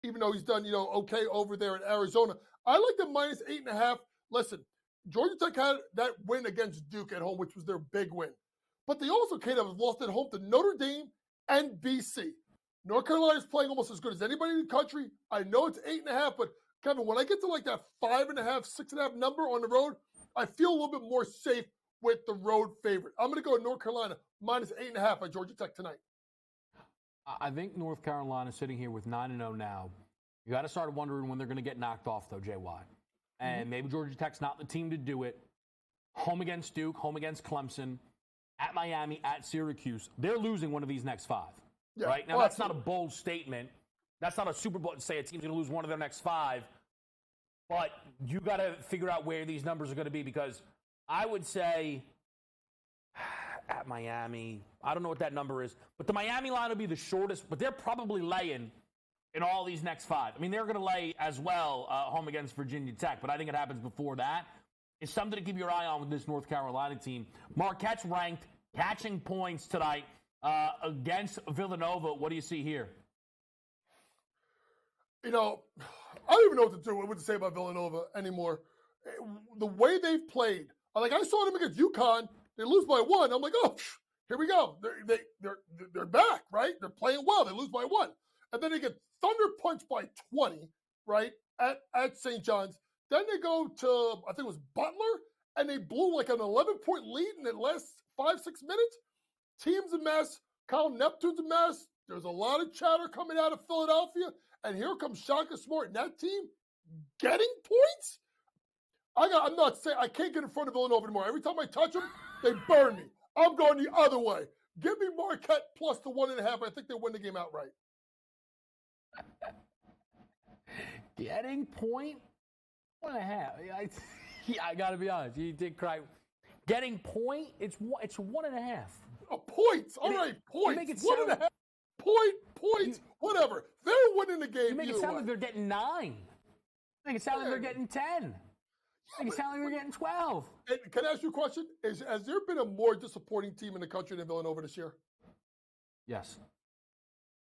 even though he's done, okay over there in Arizona. I like the minus 8.5. Listen, Georgia Tech had that win against Duke at home, which was their big win. But they also kind of lost at home to Notre Dame and BC. North Carolina is playing almost as good as anybody in the country. I know it's 8.5, but Kevin, when I get to like that 5.5, 6.5 number on the road, I feel a little bit more safe with the road favorite. I'm going to go North Carolina minus 8.5 at Georgia Tech tonight. I think North Carolina sitting here with 9-0 now. You got to start wondering when they're going to get knocked off, though, JY. And maybe Georgia Tech's not the team to do it. Home against Duke, home against Clemson, at Miami, at Syracuse. They're losing one of these next 5. Yeah, right? Now, that's not a bold statement. That's not a Super Bowl to say a team's going to lose one of their next 5. But you got to figure out where these numbers are going to be, because I would say at Miami, I don't know what that number is, but the Miami line will be the shortest, but they're probably laying in all these next 5. I mean, they're going to lay as well home against Virginia Tech, but I think it happens before that. It's something to keep your eye on with this North Carolina team. Marquette's ranked, catching points tonight against Villanova. What do you see here? I don't even know what to say about Villanova anymore. The way they've played, I saw them against UConn. They lose by 1. I'm like, oh, here we go. They're back, right? They're playing well. They lose by 1, and then they get thunder punched by 20, right, at St. John's. Then they go to, I think it was Butler, and they blew like an 11-point lead in the last 5-6 minutes. Team's a mess. Kyle Neptune's a mess. There's a lot of chatter coming out of Philadelphia, and here comes Shaka Smart and that team getting points. I'm not saying I can't get in front of Villanova anymore. Every time I touch them, they burn me. I'm going the other way. Give me Marquette plus the 1.5. I think they win the game outright. Getting point 1.5. I got to be honest. You did cry. Getting point, it's 1.5. Points. All right, points. You make it sound 1.5. Points, whatever. They're winning the game. You make it sound like they're getting 9. Make it sound like they're getting 10. Make it sound like they're getting 12. And can I ask you a question? Has there been a more disappointing team in the country than Villanova this year? Yes.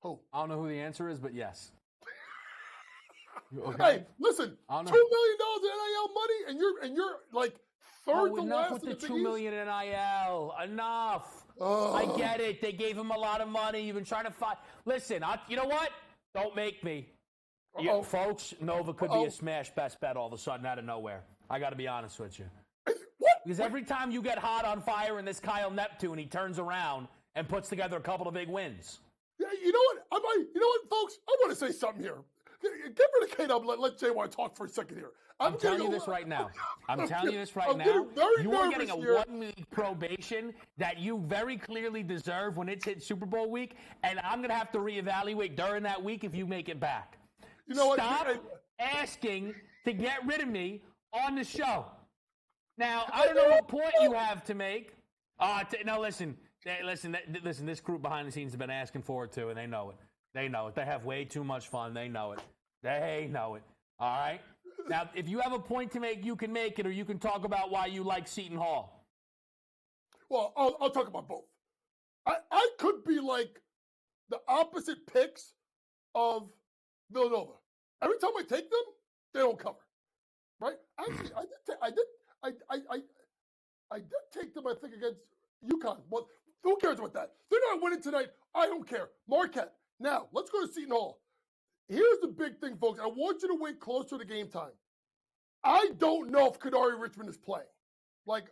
Who? I don't know who the answer is, but yes. Okay. Hey, listen, $2 million in NIL money, and you're like third to last with in the the $2 million in NIL. Enough. I get it. They gave him a lot of money. You've been trying to fight. Listen, you know what? Don't make me. Folks, Nova could be a smash best bet all of a sudden out of nowhere. I got to be honest with you. What? Because every time you get hot on fire in this Kyle Neptune, he turns around and puts together a couple of big wins. Yeah, you know what, folks? I want to say something here. Get rid of K-Dub. Let JY talk for a second here. I'm telling you this right now. I'm telling you this right now. You are getting a 1-week probation that you very clearly deserve when it's hit Super Bowl week, and I'm going to have to reevaluate during that week if you make it back. You know Stop asking to get rid of me on the show. Now, I don't know what point you have to make. No, listen. This group behind the scenes have been asking for it too, and they know it. They know it. They have way too much fun. They know it. They know it. All right? Now, if you have a point to make, you can make it, or you can talk about why you like Seton Hall. Well, I'll talk about both. I could be like the opposite picks of Villanova. Every time I take them, they don't cover. Right? Actually, I did take them, I think, against UConn. Well, who cares about that? They're not winning tonight. I don't care. Marquette. Now, let's go to Seton Hall. Here's the big thing, folks. I want you to wait closer to game time. I don't know if Kadari Richmond is playing. Like,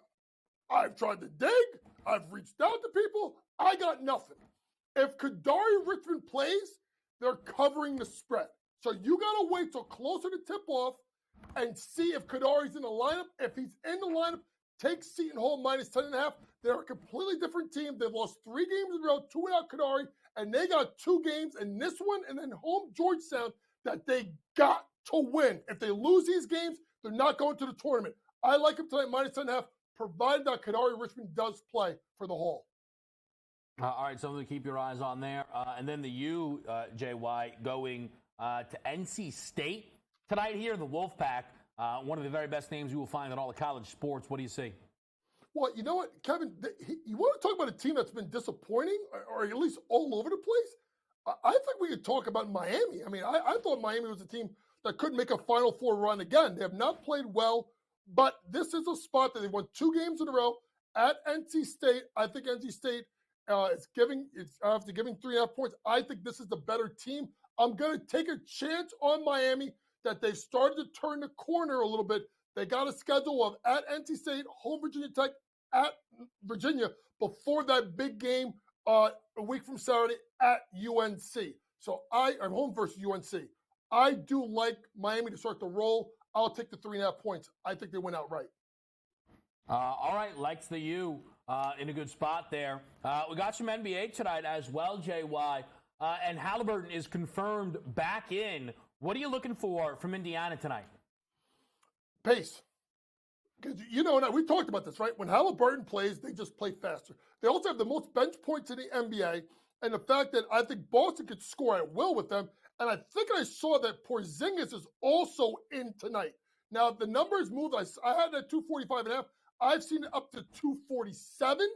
I've tried to dig. I've reached out to people. I got nothing. If Kadari Richmond plays, they're covering the spread. So you got to wait till closer to tip-off and see if Kadari's in the lineup. If he's in the lineup, take Seton Hall minus 10.5. They're a completely different team. They've lost 3 games in a row, 2 without Kadari, and they got 2 games in this one and then home Georgetown that they got to win. If they lose these games, they're not going to the tournament. I like them tonight minus 10.5, provided that Kadari Richmond does play for the Hall. All right, something to keep your eyes on there. And then the U, JY, going to NC State tonight here, the Wolfpack, one of the very best names you will find in all of college sports. What do you see? Well, you know what, Kevin, you want to talk about a team that's been disappointing or at least all over the place? I think we could talk about Miami. I mean, I thought Miami was a team that could make a Final Four run again. They have not played well, but this is a spot that they won 2 games in a row at NC State. I think NC State is giving 3.5 points. I think this is the better team. I'm going to take a chance on Miami that they've started to turn the corner a little bit. They got a schedule of at NC State, home Virginia Tech, at Virginia before that big game a week from Saturday at UNC. So I'm home versus UNC. I do like Miami to start the roll. I'll take the 3.5 points. I think they win outright. All right, likes the U in a good spot there. We got some NBA tonight as well, JY. And Halliburton is confirmed back in. What are you looking for from Indiana tonight? Pace. Because, we talked about this, right? When Halliburton plays, they just play faster. They also have the most bench points in the NBA. And the fact that I think Boston could score at will with them. And I think I saw that Porzingis is also in tonight. Now, the numbers moved. I had that 245.5. I've seen it up to 247.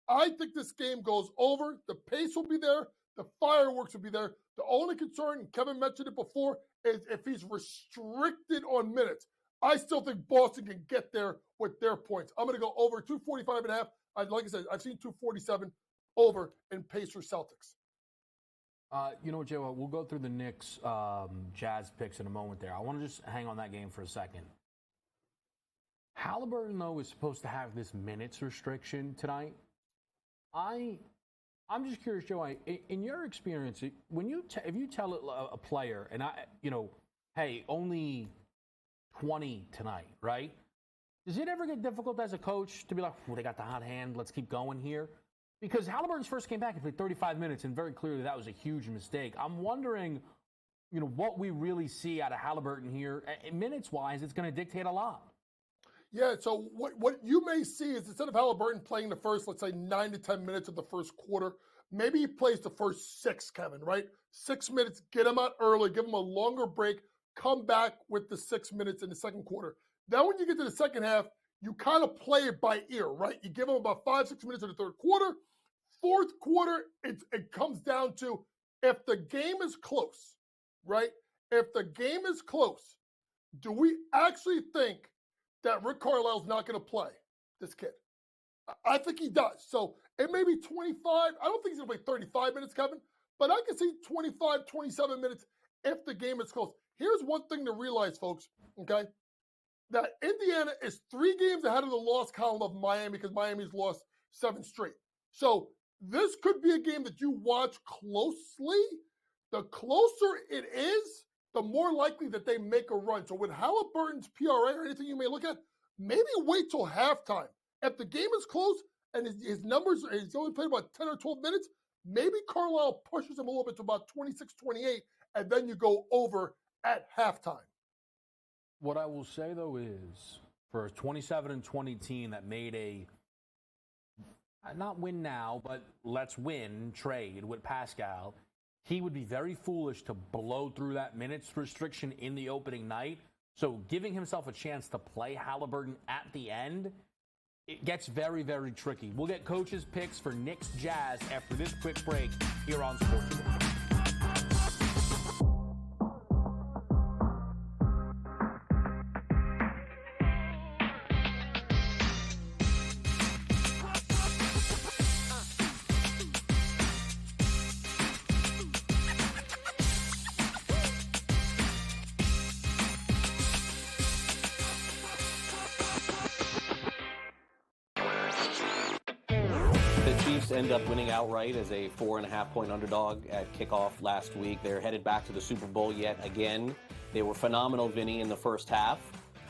I think this game goes over. The pace will be there. The fireworks will be there. The only concern, and Kevin mentioned it before, is if he's restricted on minutes. I still think Boston can get there with their points. I'm going to go over 245.5. Like I said, I've seen 247 over in Pacers Celtics. Joe, we'll go through the Knicks Jazz picks in a moment there. I want to just hang on that game for a second. Halliburton, though, is supposed to have this minutes restriction tonight. I'm just curious, Joe, in your experience, when if you tell a player, and hey, only 20 tonight, right? Does it ever get difficult as a coach to be like, they got the hot hand, let's keep going here? Because Halliburton's first came back and played 35 minutes, and very clearly that was a huge mistake. I'm wondering, what we really see out of Halliburton here. Minutes-wise, it's going to dictate a lot. Yeah, so what you may see is instead of Halliburton playing the first, let's say, 9 to 10 minutes of the first quarter, maybe he plays the first 6, Kevin, right? 6 minutes, get him out early, give him a longer break, come back with the 6 minutes in the second quarter. Then when you get to the second half, you kind of play it by ear, right? You give him about 5-6 minutes in the third quarter. Fourth quarter, it comes down to if the game is close, right? If the game is close, do we actually think that Rick Carlisle's not going to play this kid? I think he does. So it may be 25. I don't think he's going to play 35 minutes, Kevin, but I can see 25, 27 minutes if the game is close. Here's one thing to realize, folks, okay? That Indiana is 3 games ahead of the loss column of Miami because Miami's lost 7 straight. So this could be a game that you watch closely. The closer it is, the more likely that they make a run. So with Halliburton's PRA or anything you may look at, maybe wait till halftime. If the game is close and his numbers, he's only played about 10 or 12 minutes, maybe Carlisle pushes him a little bit to about 26-28, and then you go over at halftime. What I will say, though, is for a 27-20 team that made a not win now, but let's win trade with Pascal, he would be very foolish to blow through that minutes restriction in the opening night. So giving himself a chance to play Halliburton at the end, it gets very, very tricky. We'll get coaches' picks for Knicks Jazz after this quick break here on SportsGrid. End up winning outright as a 4.5-point underdog at kickoff last week. They're headed back to the Super Bowl yet again. They were phenomenal, Vinny, in the first half,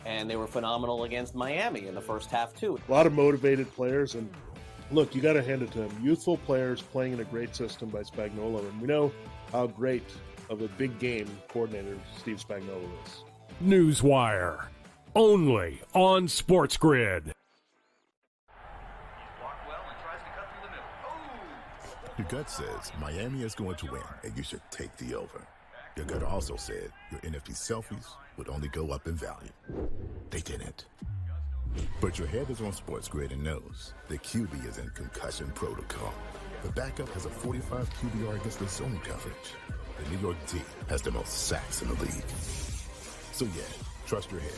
and they were phenomenal against Miami in the first half, too. A lot of motivated players, and look, you got to hand it to them. Youthful players playing in a great system by Spagnuolo, and we know how great of a big game coordinator Steve Spagnuolo is. Newswire, only on SportsGrid. Your gut says Miami is going to win, and you should take the over. Your gut also said your NFT selfies would only go up in value. They didn't. But your head is on SportsGrid and knows the QB is in concussion protocol. The backup has a 45 QBR against the zone coverage. The New York D has the most sacks in the league. So yeah, trust your head.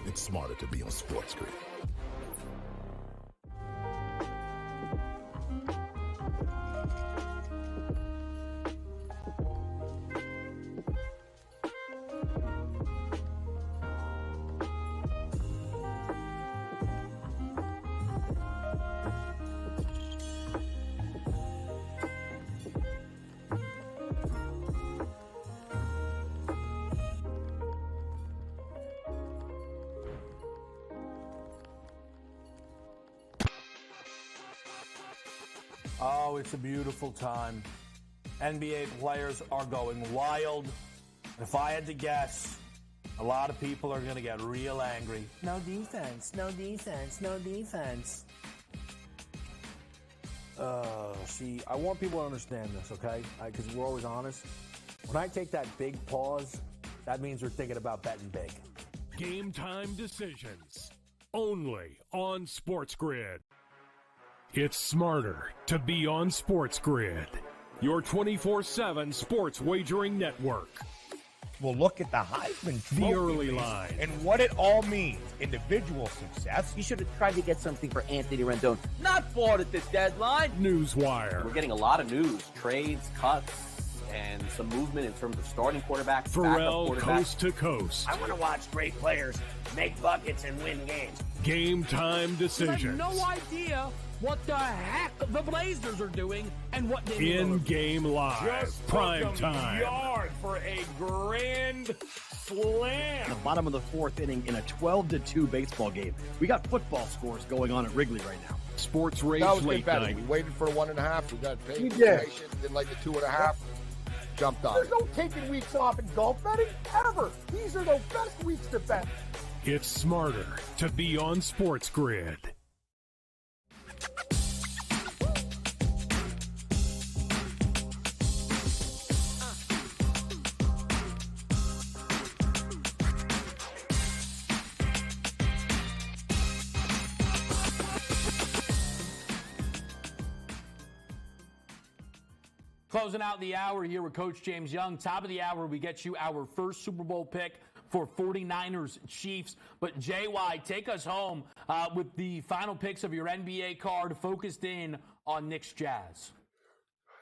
It's smarter to be on SportsGrid. Oh, it's a beautiful time. NBA players are going wild. If I had to guess, a lot of people are going to get real angry. No defense, no defense, no defense. See, I want people to understand this, okay? Because we're always honest. When I take that big pause, that means we're thinking about betting big. Game time decisions. Only on SportsGrid. It's smarter to be on SportsGrid. Your 24/7 sports wagering network. Well, look at the Heisman Trophy The early race line. and what it all means. Individual success. You should have tried to get something for Anthony Rendon. Not bought at the deadline. Newswire. We're getting a lot of news, trades, cuts, and some movement in terms of starting quarterbacks, Pharrell backup quarterbacks. coast to coast. I want to watch great players make buckets and win games. Game time I have decisions. no idea what the heck the Blazers are doing and what they In-game live. Just Prime took 'em time. yard for a grand slam. In the bottom of the fourth inning in a 12-2 baseball game. We got football scores going on at Wrigley right now. Sports Rage That was Late good betting. Night. We waited for the 1.5. We got paid We did. information. Didn't like the 2.5. Jumped on There's it. no taking weeks off in golf betting ever. These are the best weeks to bet. It's smarter to be on SportsGrid. Closing out the hour here with Coach James Young. Top of the hour, we get you our first Super Bowl pick for 49ers Chiefs. But JY, take us home with the final picks of your NBA card focused in on Knicks Jazz.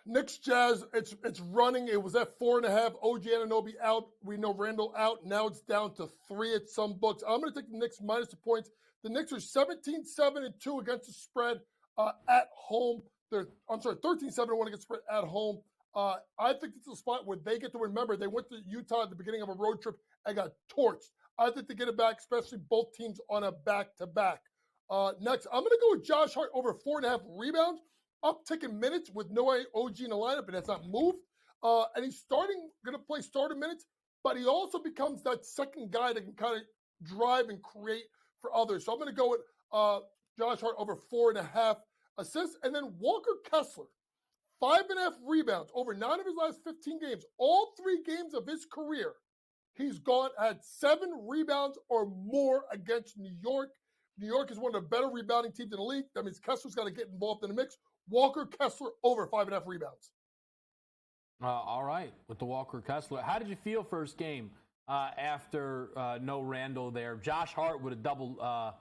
Knicks Jazz, it's running. It was at 4.5. OG Anunoby out. We know Randall out. Now it's down to 3 at some books. I'm going to take the Knicks minus the points. The Knicks are 17-7-2 against the spread at home. They're 13-7-1 against the spread at home. I think it's a spot where they get to remember they went to Utah at the beginning of a road trip and got torched. I think they get it back, especially both teams on a back-to-back. Next, I'm going to go with Josh Hart over 4.5 rebounds. Upticking minutes with no OG in the lineup, and that's not moved. And he's going to play starter minutes, but he also becomes that second guy that can kind of drive and create for others. So I'm going to go with Josh Hart over 4.5 assists. And then Walker Kessler, 5.5 rebounds over 9 of his last 15 games. All 3 games of his career, he's had 7 rebounds or more against New York. New York is one of the better rebounding teams in the league. That means Kessler's got to get involved in the mix. Walker Kessler over 5.5 rebounds. All right, with the Walker Kessler. How did you feel first game after no Randall there? Josh Hart with a double.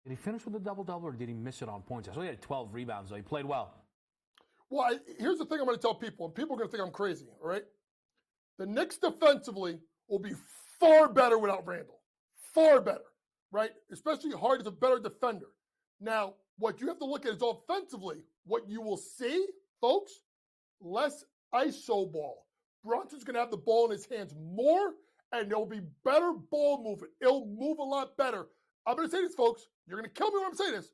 Did he finish with a double-double or did he miss it on points? I saw he had 12 rebounds, though. He played well. Well, here's the thing I'm going to tell people, and people are going to think I'm crazy, all right? The Knicks defensively will be far better without Randall. Far better, right? Especially Hart is a better defender. Now, what you have to look at is offensively, what you will see, folks, less ISO ball. Brunson's going to have the ball in his hands more, and there'll be better ball movement. It'll move a lot better. I'm going to say this, folks. You're going to kill me when I'm saying this.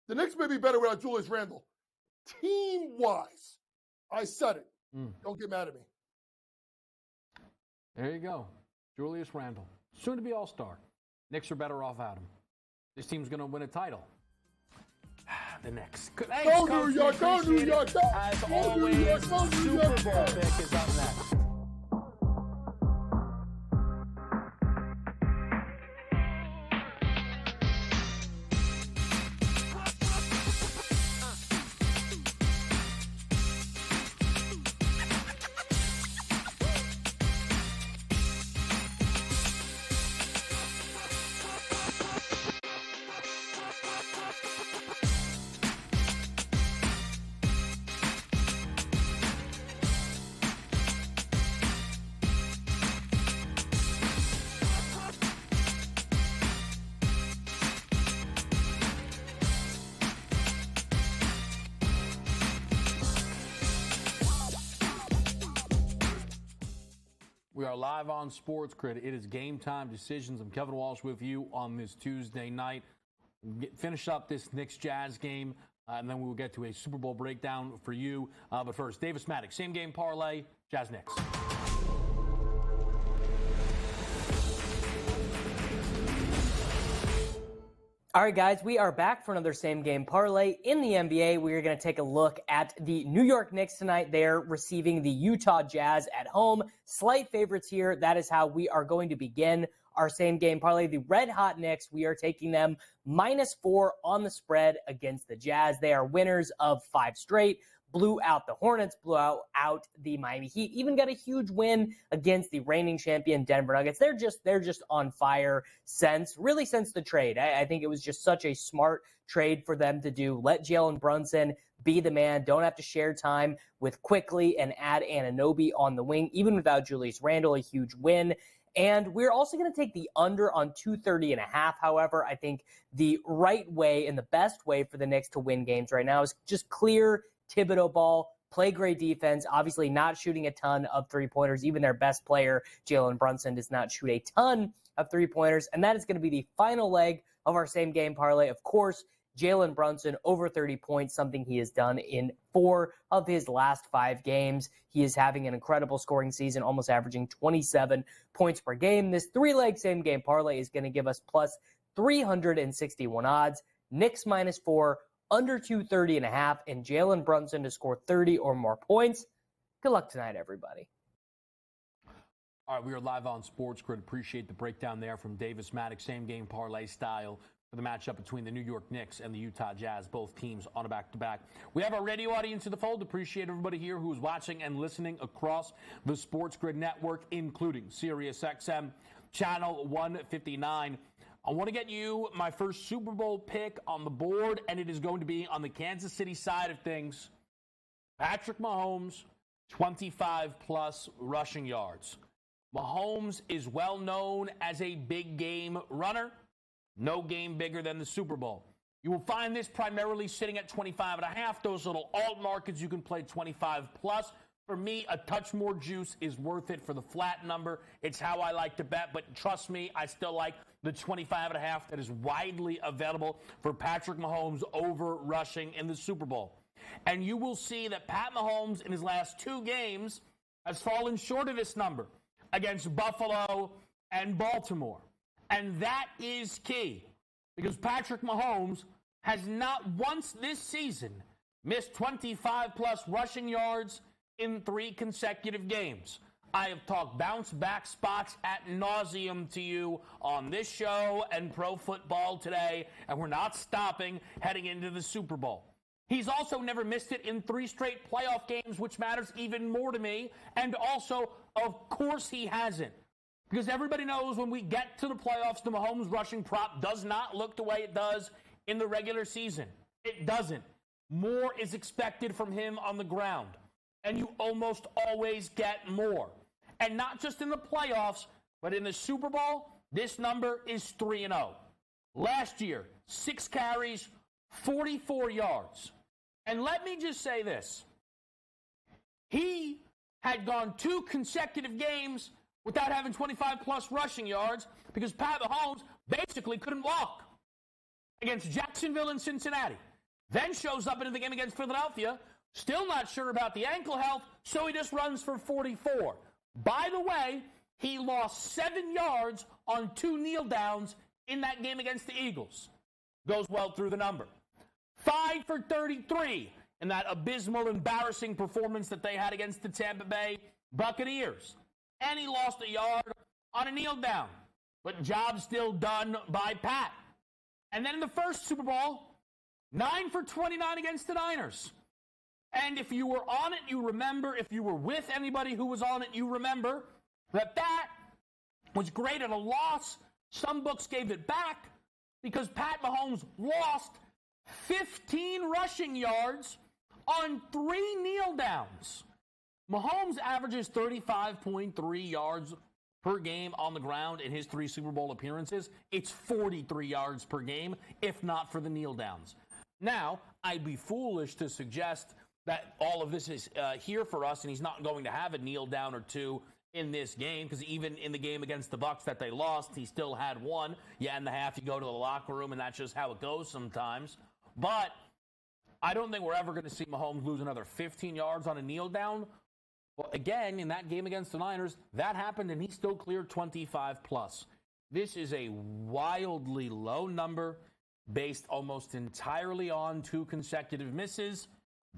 The Knicks may be better without Julius Randle. Team-wise, I said it. Don't get mad at me. There you go. Julius Randle. Soon to be all-star. Knicks are better off without him. This team's going to win a title. The Knicks. Thanks, Go Coach. New York, go New York, go. As Go New always, York, go New Super York. Bowl pick is up next. We are live on SportsGrid. It is Game Time Decisions. I'm Kevin Walsh with you on this Tuesday night. Finish up this Knicks Jazz game. And then we will get to a Super Bowl breakdown for you. But first, Davis Maddox, same game parlay, Jazz Knicks. All right, guys, we are back for another same game parlay in the NBA. We are going to take a look at the New York Knicks tonight. They're receiving the Utah Jazz at home. Slight favorites here. That is how we are going to begin our same game parlay. The Red Hot Knicks, we are taking them -4 on the spread against the Jazz. They are winners of 5 straight. Blew out the Hornets, blew out the Miami Heat, even got a huge win against the reigning champion Denver Nuggets. They're just on fire since the trade. I think it was just such a smart trade for them to do. Let Jalen Brunson be the man. Don't have to share time with Quickly and add Anunoby on the wing, even without Julius Randle, a huge win. And we're also going to take the under on 230.5. However, I think the right way and the best way for the Knicks to win games right now is just clear Thibodeau ball, play great defense, obviously not shooting a ton of three-pointers. Even their best player, Jalen Brunson, does not shoot a ton of three-pointers. And that is going to be the final leg of our same game parlay. Of course, Jalen Brunson over 30 points, something he has done in 4 of his last 5 games. He is having an incredible scoring season, almost averaging 27 points per game. This 3-leg same game parlay is going to give us plus 361 odds. Knicks -4, under 230.5, and Jalen Brunson to score 30 or more points. Good luck tonight, everybody. All right, we are live on SportsGrid. Appreciate the breakdown there from Davis Maddox, same game parlay style for the matchup between the New York Knicks and the Utah Jazz, both teams on a back-to-back. We have our radio audience in the fold. Appreciate everybody here who is watching and listening across the SportsGrid network, including SiriusXM, channel 159. I want to get you my first Super Bowl pick on the board, and it is going to be on the Kansas City side of things. Patrick Mahomes, 25-plus rushing yards. Mahomes is well known as a big game runner. No game bigger than the Super Bowl. You will find this primarily sitting at 25.5. Those little alt markets, you can play 25-plus. For me, a touch more juice is worth it for the flat number. It's how I like to bet, but trust me, I still like the 25.5 that is widely available for Patrick Mahomes over rushing in the Super Bowl. And you will see that Pat Mahomes in his last 2 games has fallen short of this number against Buffalo and Baltimore. And that is key because Patrick Mahomes has not once this season missed 25-plus rushing yards in 3 consecutive games. I have talked bounce-back spots ad nauseum to you on this show and Pro Football Today, and we're not stopping heading into the Super Bowl. He's also never missed it in 3 straight playoff games, which matters even more to me, and also, of course, he hasn't. Because everybody knows when we get to the playoffs, the Mahomes rushing prop does not look the way it does in the regular season. It doesn't. More is expected from him on the ground. And you almost always get more. And not just in the playoffs, but in the Super Bowl, this number is 3-0. Last year, 6 carries, 44 yards. And let me just say this. He had gone 2 consecutive games without having 25-plus rushing yards because Pat Mahomes basically couldn't walk against Jacksonville and Cincinnati. Then shows up into the game against Philadelphia, still not sure about the ankle health, so he just runs for 44. By the way, he lost 7 yards on 2 kneel downs in that game against the Eagles. Goes well through the number. 5 for 33 in that abysmal, embarrassing performance that they had against the Tampa Bay Buccaneers. And he lost a yard on a kneel down. But job still done by Pat. And then in the first Super Bowl, 9 for 29 against the Niners. And if you were on it, you remember. If you were with anybody who was on it, you remember that was great at a loss. Some books gave it back because Pat Mahomes lost 15 rushing yards on 3 kneel downs. Mahomes averages 35.3 yards per game on the ground in his 3 Super Bowl appearances. It's 43 yards per game, if not for the kneel downs. Now, I'd be foolish to suggest that all of this is here for us and he's not going to have a kneel down or 2 in this game, because even in the game against the Bucs that they lost, he still had 1. You end the half, you go to the locker room, and that's just how it goes sometimes. But I don't think we're ever going to see Mahomes lose another 15 yards on a kneel down. Well, again, in that game against the Niners, that happened and he still cleared 25 plus. This is a wildly low number based almost entirely on 2 consecutive misses.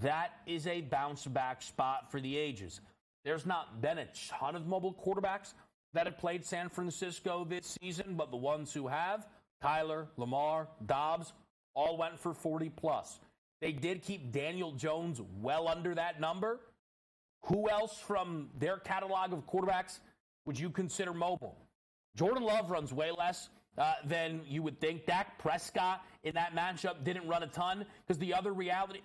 That is a bounce back spot for the ages. There's not been a ton of mobile quarterbacks that have played San Francisco this season, but the ones who have, Kyler, Lamar, Dobbs, all went for 40 plus. They did keep Daniel Jones well under that number. Who else from their catalog of quarterbacks would you consider mobile? Jordan Love runs way less than you would think. Dak Prescott in that matchup didn't run a ton because the other reality,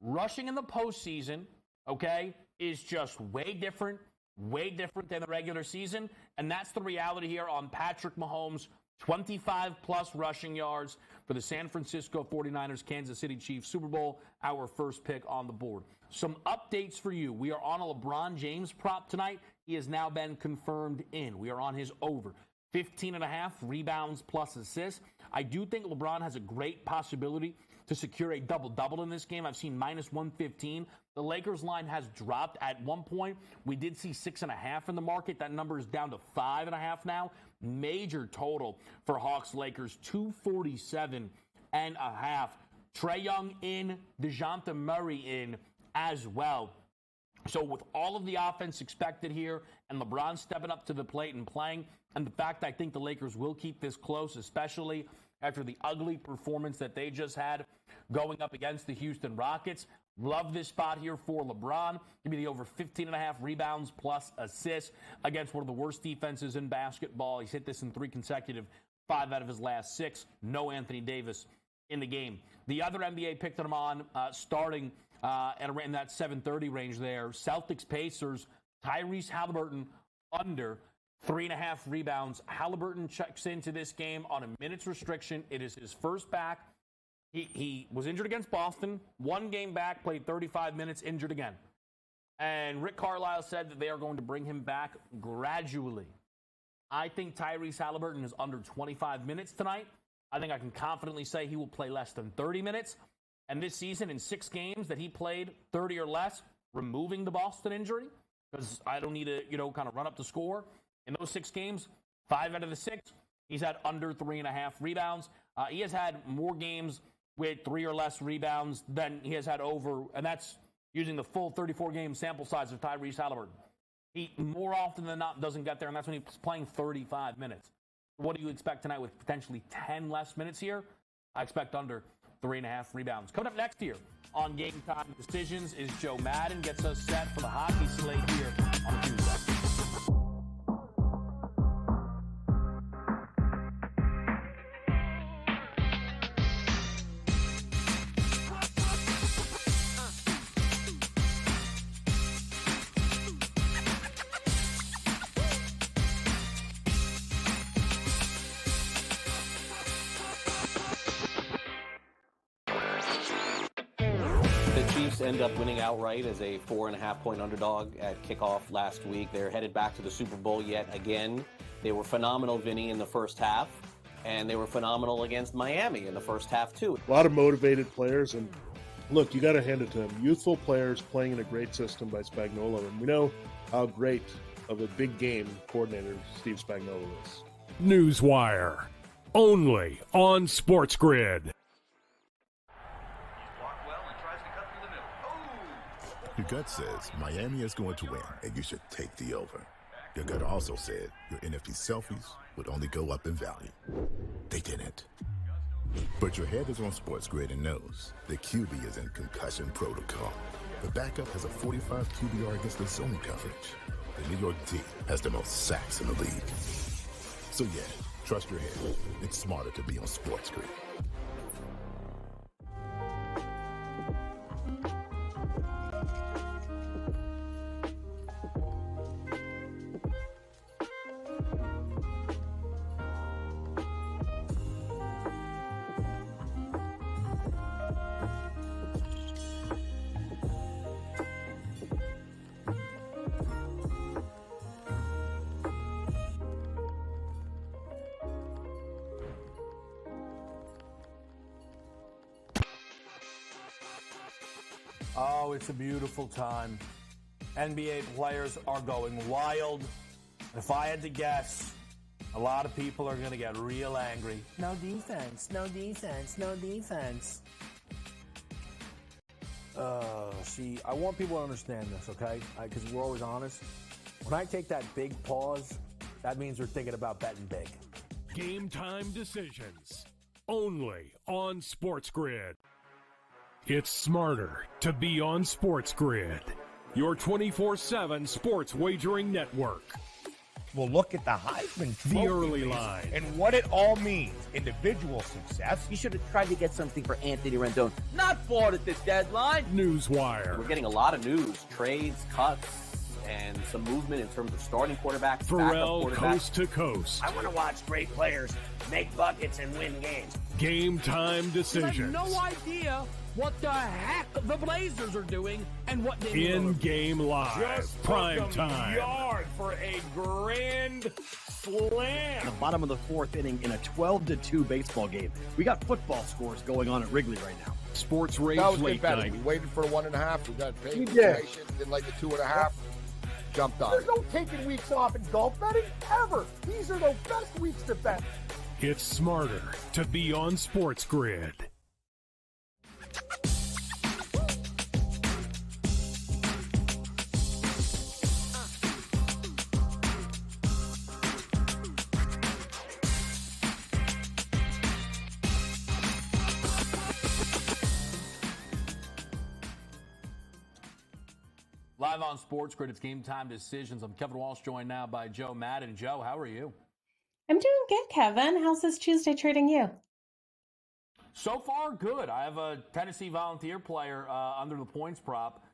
rushing in the postseason, okay, is just way different than the regular season. And that's the reality here on Patrick Mahomes, 25-plus rushing yards for the San Francisco 49ers, Kansas City Chiefs Super Bowl, our first pick on the board. Some updates for you. We are on a LeBron James prop tonight. He has now been confirmed in. We are on his over. 15.5 rebounds plus assists. I do think LeBron has a great possibility to secure a double-double in this game. I've seen minus 115. The Lakers line has dropped at one point. We did see 6.5 in the market. That number is down to 5.5 now. Major total for Hawks-Lakers, 247.5. Trae Young in, DeJounte Murray in as well. So with all of the offense expected here and LeBron stepping up to the plate and playing, and the fact I think the Lakers will keep this close, especially after the ugly performance that they just had going up against the Houston Rockets. Love this spot here for LeBron. Give me the over 15.5 rebounds plus assists against one of the worst defenses in basketball. He's hit this in 3 consecutive, 5 out of his last 6. No Anthony Davis in the game. The other NBA picked him on starting in that 7:30 range there. Celtics Pacers, Tyrese Halliburton under 3.5 rebounds. Halliburton checks into this game on a minutes restriction. It is his first back. He was injured against Boston, 1 game back, played 35 minutes, injured again. And Rick Carlisle said that they are going to bring him back gradually. I think Tyrese Halliburton is under 25 minutes tonight. I think I can confidently say he will play less than 30 minutes. And this season, in 6 games that he played 30 or less, removing the Boston injury, because I don't need to, kind of run up the score. In those 6 games, 5 out of the 6, he's had under 3.5 rebounds. He has had more games with 3 or less rebounds than he has had over, and that's using the full 34-game sample size of Tyrese Halliburton. He, more often than not, doesn't get there, and that's when he's playing 35 minutes. What do you expect tonight with potentially 10 less minutes here? I expect under 3.5 rebounds. Coming up next here on Game Time Decisions is Joe Madden. Gets us set for the hockey slate here on Tuesday. End up winning outright as a 4.5-point underdog at kickoff last week. They're headed back to the Super Bowl yet again. They were phenomenal, Vinny, in the first half, and they were phenomenal against Miami in the first half, too. A lot of motivated players, and look, you got to hand it to them. Youthful players playing in a great system by Spagnuolo, and we know how great of a big game coordinator Steve Spagnuolo is. Newswire, only on SportsGrid. Your gut says Miami is going to win, and you should take the over. Your gut also said your NFT selfies would only go up in value. They didn't. But your head is on SportsGrid and knows the QB is in concussion protocol. The backup has a 45 QBR against the zone coverage. The New York D has the most sacks in the league. So yeah, trust your head. It's smarter to be on SportsGrid. Oh, it's a beautiful time. NBA players are going wild. If I had to guess, a lot of people are going to get real angry. No defense, no defense, no defense. See, I want people to understand this, okay? Because we're always honest. When I take that big pause, that means we're thinking about betting big. Game time decisions. Only on SportsGrid. It's smarter to be on SportsGrid. Your 24/7 sports wagering network. We'll look at the Heisman The Trophy early race line. and what it all means. Individual success. You should have tried to get something for Anthony Rendon. Not bought at the deadline. Newswire. We're getting a lot of news, trades, cuts, and some movement in terms of starting quarterbacks, Pharrell backup quarterbacks. coast to coast. I want to watch great players make buckets and win games. Game time I have decisions. no idea what the heck the Blazers are doing and what they In-game live. Just Prime took 'em time. yard for a grand slam. In the bottom of the fourth inning in a 12-2 baseball game. We got football scores going on at Wrigley right now. Sports Rage That was Late good betting. Night. We waited for the 1.5. We got paid. We did. Didn't like the 2.5. Jumped on There's it. no taking weeks off in golf betting ever. These are the best weeks to bet. It's smarter to be on SportsGrid. Live on SportsGrid, it's Game Time Decisions. I'm Kevin Walsh, joined now by Joe Madden. Joe, how are you? I'm doing good, Kevin. How's this Tuesday treating you? So far, good. I have a Tennessee Volunteer player under the points prop,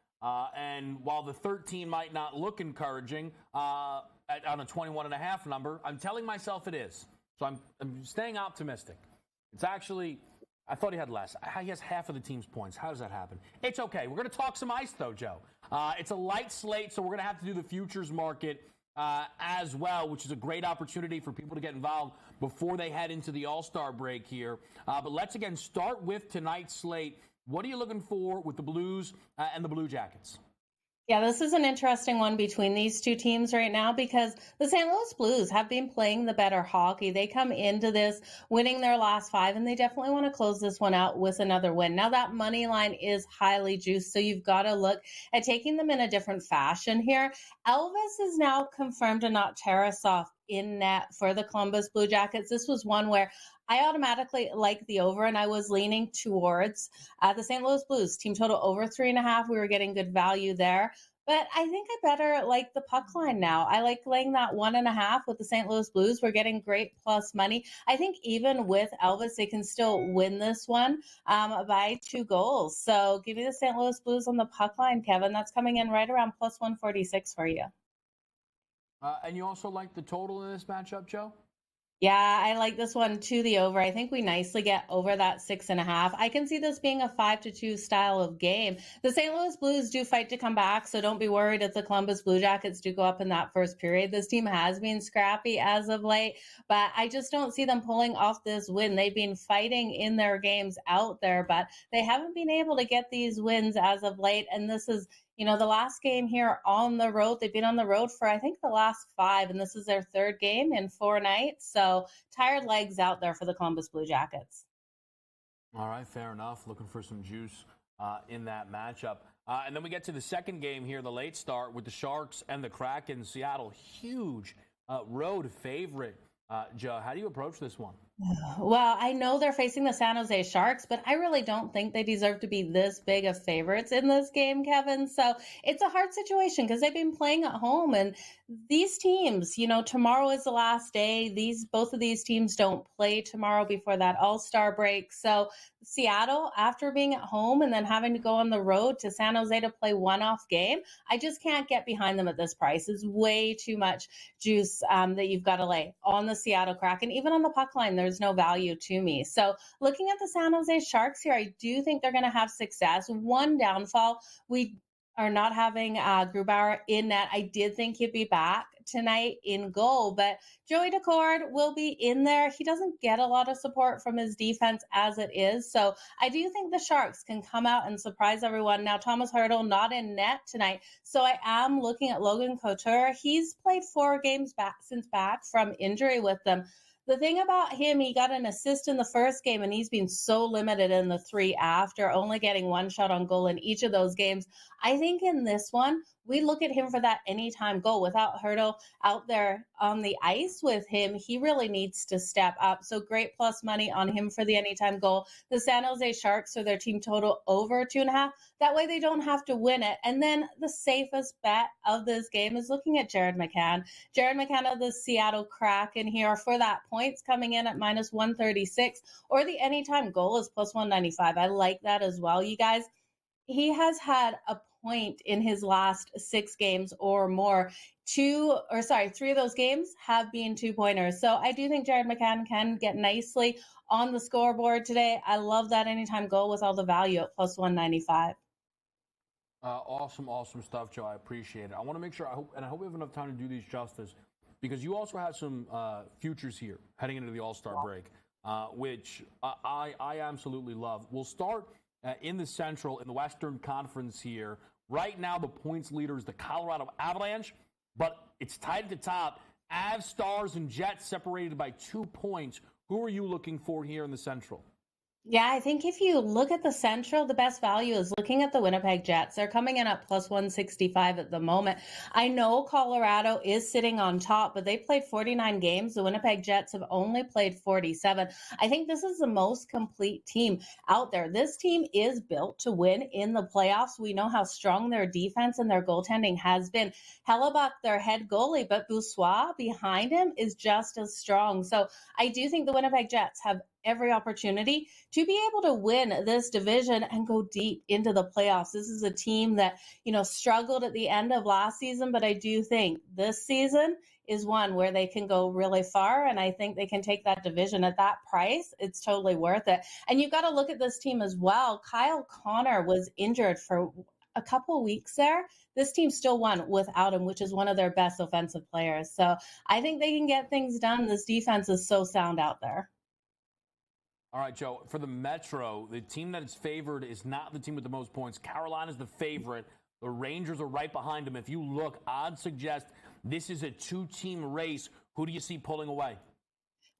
and while the 13 might not look encouraging on a 21.5 number, I'm telling myself it is. So I'm staying optimistic. It's actually, I thought he had less. He has half of the team's points. How does that happen? It's okay. We're going to talk some ice, though, Joe. It's a light slate, so we're going to have to do the futures market as well, which is a great opportunity for people to get involved before they head into the All-Star break here. But let's, again, start with tonight's slate. What are you looking for with the Blues and the Blue Jackets? Yeah, this is an interesting one between these two teams right now because the St. Louis Blues have been playing the better hockey. They come into this winning their last 5, and they definitely want to close this one out with another win. Now, that money line is highly juiced, so you've got to look at taking them in a different fashion here. Elvis is now confirmed to not Tarasov in net for the Columbus Blue Jackets. This was one where I automatically liked the over, and I was leaning towards the St. Louis Blues. Team total over 3.5. We were getting good value there. But I think I better like the puck line now. I like laying that 1.5 with the St. Louis Blues. We're getting great plus money. I think even with Elvis, they can still win this one by 2 goals. So give me the St. Louis Blues on the puck line, Kevin. That's coming in right around plus 146 for you. And you also like the total in this matchup, Joe? Yeah, I like this one to the over. I think we nicely get over that 6.5. I can see this being a 5-2 style of game. The St. Louis Blues do fight to come back, so don't be worried if the Columbus Blue Jackets do go up in that first period. This team has been scrappy as of late, but I just don't see them pulling off this win. They've been fighting in their games out there, but they haven't been able to get these wins as of late, and this is the last game here on the road. They've been on the road for, I think, the last 5, and this is their 3rd game in 4 nights. So tired legs out there for the Columbus Blue Jackets. All right, fair enough. Looking for some juice in that matchup. And then we get to the second game here, the late start with the Sharks and the Kraken. Seattle, huge road favorite. Joe, how do you approach this one? Well, I know they're facing the San Jose Sharks, but I really don't think they deserve to be this big of favorites in this game, Kevin. So it's a hard situation because they've been playing at home, and these teams, tomorrow is the last day. Both of these teams don't play tomorrow before that All-Star break. So Seattle, after being at home and then having to go on the road to San Jose to play one-off game, I just can't get behind them at this price. It's way too much juice that you've got to lay on the Seattle Kraken. Even on the puck line, there's no value to me. So looking at the San Jose Sharks here, I do think they're going to have success. One downfall, we or not having Grubauer in net. I did think he'd be back tonight in goal, but Joey Decord will be in there. He doesn't get a lot of support from his defense as it is. So I do think the Sharks can come out and surprise everyone. Now, Thomas Hertl not in net tonight. So I am looking at Logan Couture. He's played 4 games back from injury with them. The thing about him, he got an assist in the first game, and he's been so limited in the 3 after, only getting 1 shot on goal in each of those games. I think in this one, we look at him for that anytime goal. Without Hertl out there on the ice with him, he really needs to step up. So great plus money on him for the anytime goal. The San Jose Sharks are their team total over 2.5. That way they don't have to win it. And then the safest bet of this game is looking at Jared McCann. Jared McCann of the Seattle Kraken here for that points coming in at minus 136, or the anytime goal is plus 195. I like that as well, you guys. He has had a point in his last 6 games or more. 3 of those games have been 2-pointers. So I do think Jared McCann can get nicely on the scoreboard today. I love that anytime goal with all the value at plus 195. Awesome stuff, Joe. I appreciate it. I want to make sure, I hope we have enough time to do these justice, because you also have some futures here heading into the All-Star break, which I absolutely love. We'll start in the Central, in the Western Conference here. Right now, the points leader is the Colorado Avalanche, but it's tied at the top. Avs, Stars, and Jets separated by 2 points. Who are you looking for here in the Central? Yeah, I think if you look at the Central, the best value is looking at the Winnipeg Jets. They're coming in at plus 165 at the moment. I know Colorado is sitting on top, but they played 49 games. The Winnipeg Jets have only played 47. I think this is the most complete team out there. This team is built to win in the playoffs. We know how strong their defense and their goaltending has been. Hellebuck, their head goalie, but Boussois behind him is just as strong. So I do think the Winnipeg Jets have every opportunity to be able to win this division and go deep into the playoffs. This is a team that, struggled at the end of last season, but I do think this season is one where they can go really far, and I think they can take that division at that price. It's totally worth it. And you've got to look at this team as well. Kyle Connor was injured for a couple weeks there. This team still won without him, which is one of their best offensive players. So I think they can get things done. This defense is so sound out there. All right, Joe, for the Metro, the team that is favored is not the team with the most points. Carolina's the favorite. The Rangers are right behind them. If you look, odds suggest this is a 2-team race. Who do you see pulling away?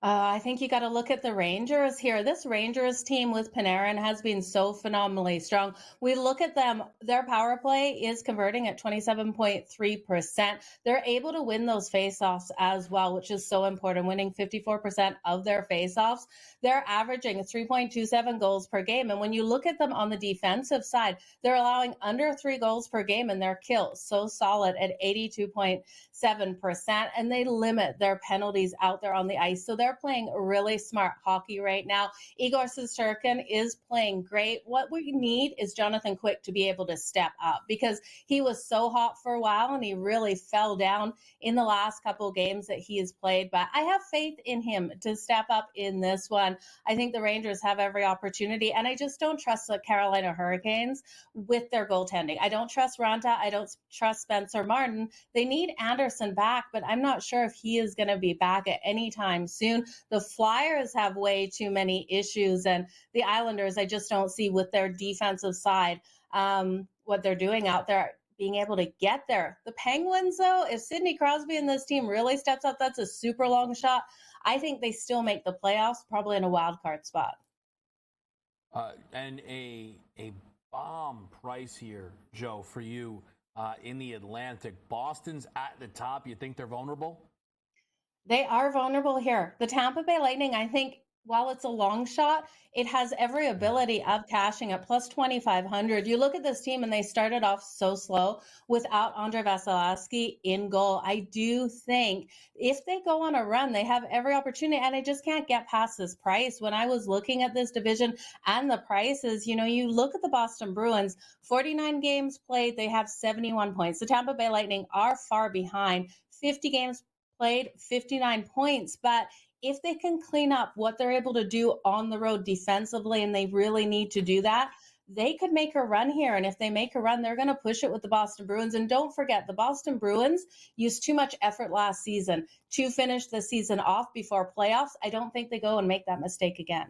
I think you got to look at the Rangers here. This Rangers team with Panarin has been so phenomenally strong. We look at them, their power play is converting at 27.3%. They're able to win those faceoffs as well, which is so important, winning 54% of their faceoffs. They're averaging 3.27 goals per game. And when you look at them on the defensive side, they're allowing under 3 goals per game, and their kills so solid at 82.7%. And they limit their penalties out there on the ice. So they're playing really smart hockey right now. Igor Shesterkin is playing great. What we need is Jonathan Quick to be able to step up, because he was so hot for a while and he really fell down in the last couple of games that he has played. But I have faith in him to step up in this one. I think the Rangers have every opportunity, and I just don't trust the Carolina Hurricanes with their goaltending. I don't trust Ranta. I don't trust Spencer Martin. They need Anderson back, but I'm not sure if he is going to be back at any time soon. The Flyers have way too many issues, and the Islanders, I just don't see with their defensive side what they're doing out there, being able to get there. The Penguins, though, if Sidney Crosby and this team really steps up, that's a super long shot. I think they still make the playoffs, probably in a wild card spot. And a bomb price here, Joe, for you in the Atlantic. Boston's at the top. You think they're vulnerable? They are vulnerable here. The Tampa Bay Lightning, I think, while it's a long shot, it has every ability of cashing at plus 2,500. You look at this team, and they started off so slow without Andre Vasilevsky in goal. I do think if they go on a run, they have every opportunity, and I just can't get past this price. When I was looking at this division and the prices, you look at the Boston Bruins, 49 games played, they have 71 points. The Tampa Bay Lightning are far behind, 50 games played, 59 points, but if they can clean up what they're able to do on the road defensively, and they really need to do that, they could make a run here. And if they make a run, they're going to push it with the Boston Bruins. And don't forget, the Boston Bruins used too much effort last season to finish the season off before playoffs. I don't think they go and make that mistake again.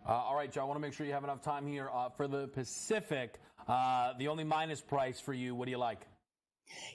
All right, Joe, I want to make sure you have enough time here for the Pacific. The only minus price for you, what do you like?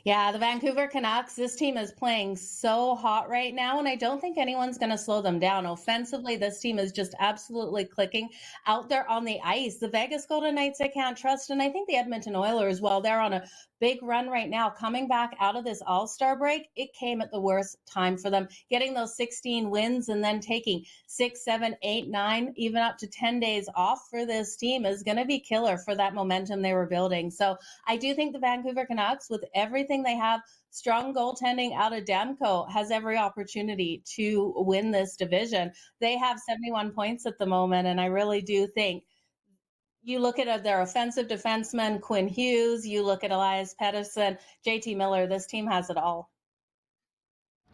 Yeah, the Vancouver Canucks, this team is playing so hot right now, and I don't think anyone's going to slow them down. Offensively, this team is just absolutely clicking out there on the ice. The Vegas Golden Knights, I can't trust, and I think the Edmonton Oilers, well, they're on a big run right now. Coming back out of this All-Star break, it came at the worst time for them. Getting those 16 wins and then taking 6, 7, 8, 9, even up to 10 days off for this team is going to be killer for that momentum they were building. So I do think the Vancouver Canucks, with everything they have, strong goaltending out of Demko, has every opportunity to win this division. They have 71 points at the moment, and I really do think you look at their offensive defenseman, Quinn Hughes, you look at Elias Pettersson, JT Miller, this team has it all.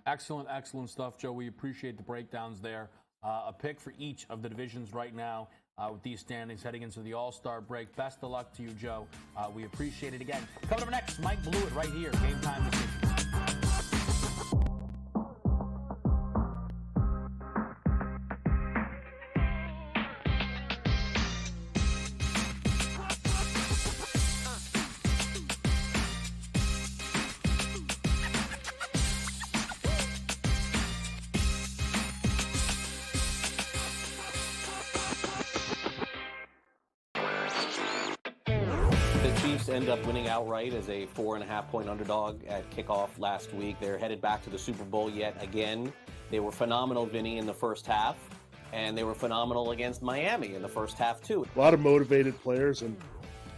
Excellent, excellent stuff, Joe. We appreciate the breakdowns there. A pick for each of the divisions right now with these standings heading into the All-Star break. Best of luck to you, Joe. We appreciate it again. Coming up next, Mike Blewett right here, Game Time Decisions. End up winning outright as a 4.5-point underdog at kickoff last week. They're headed back to the Super Bowl yet again. They were phenomenal, Vinny, in the first half, and they were phenomenal against Miami in the first half, too. A lot of motivated players, and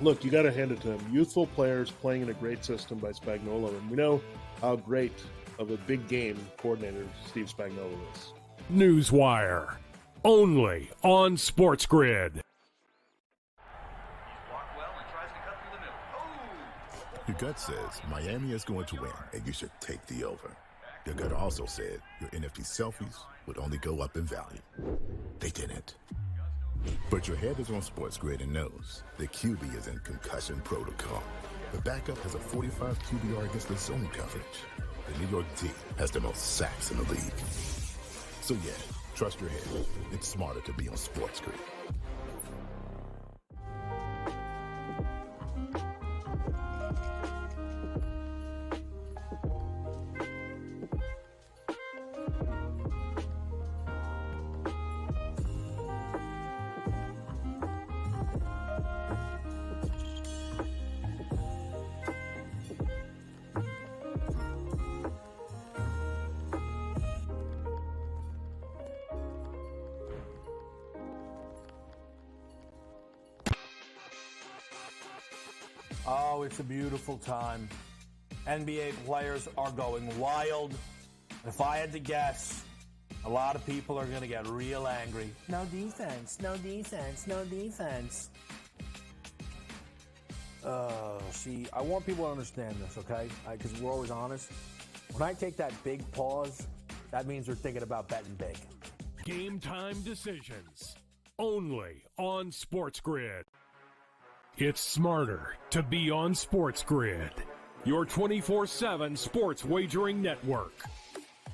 look, you got to hand it to them. Youthful players playing in a great system by Spagnuolo, and we know how great of a big game coordinator Steve Spagnuolo is. Newswire, only on SportsGrid. Your gut says Miami is going to win, and you should take the over. Your gut also said your NFT selfies would only go up in value. They didn't. But your head is on SportsGrid and knows the QB is in concussion protocol. The backup has a 45 QBR against the zone coverage. The New York D has the most sacks in the league. So yeah, trust your head. It's smarter to be on SportsGrid. Oh, it's a beautiful time. NBA players are going wild. If I had to guess, a lot of people are going to get real angry. No defense, no defense, no defense. See, I want people to understand this, okay? Because we're always honest. When I take that big pause, that means we're thinking about betting big. Game Time Decisions, only on SportsGrid. It's smarter to be on SportsGrid, your 24/7 sports wagering network.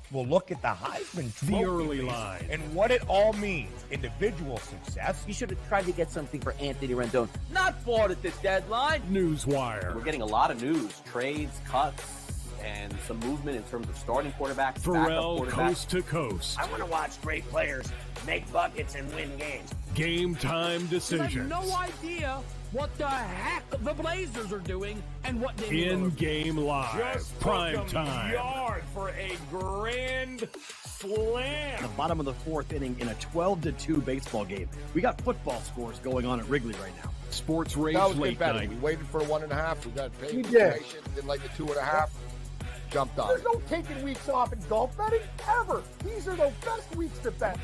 We'll look at the Heisman Trophy The early race line. and what it all means. Individual success. You should have tried to get something for Anthony Rendon. Not bought at the deadline. Newswire. We're getting a lot of news, trades, cuts, and some movement in terms of starting quarterbacks, Pharrell backup quarterbacks. coast to coast. I want to watch great players make buckets and win games. Game Time I have Decisions. no idea what the heck the Blazers are doing and what they In-game live. Just Prime took 'em time. yard for a grand slam. The bottom of the fourth inning in a 12-2 baseball game. We got football scores going on at Wrigley right now. Sports Rage That was Late good betting. Night. We waited for a 1.5. We got paid. We did. Didn't like the 2.5. Jumped on There's it. no taking weeks off in golf betting ever. These are the best weeks to bet.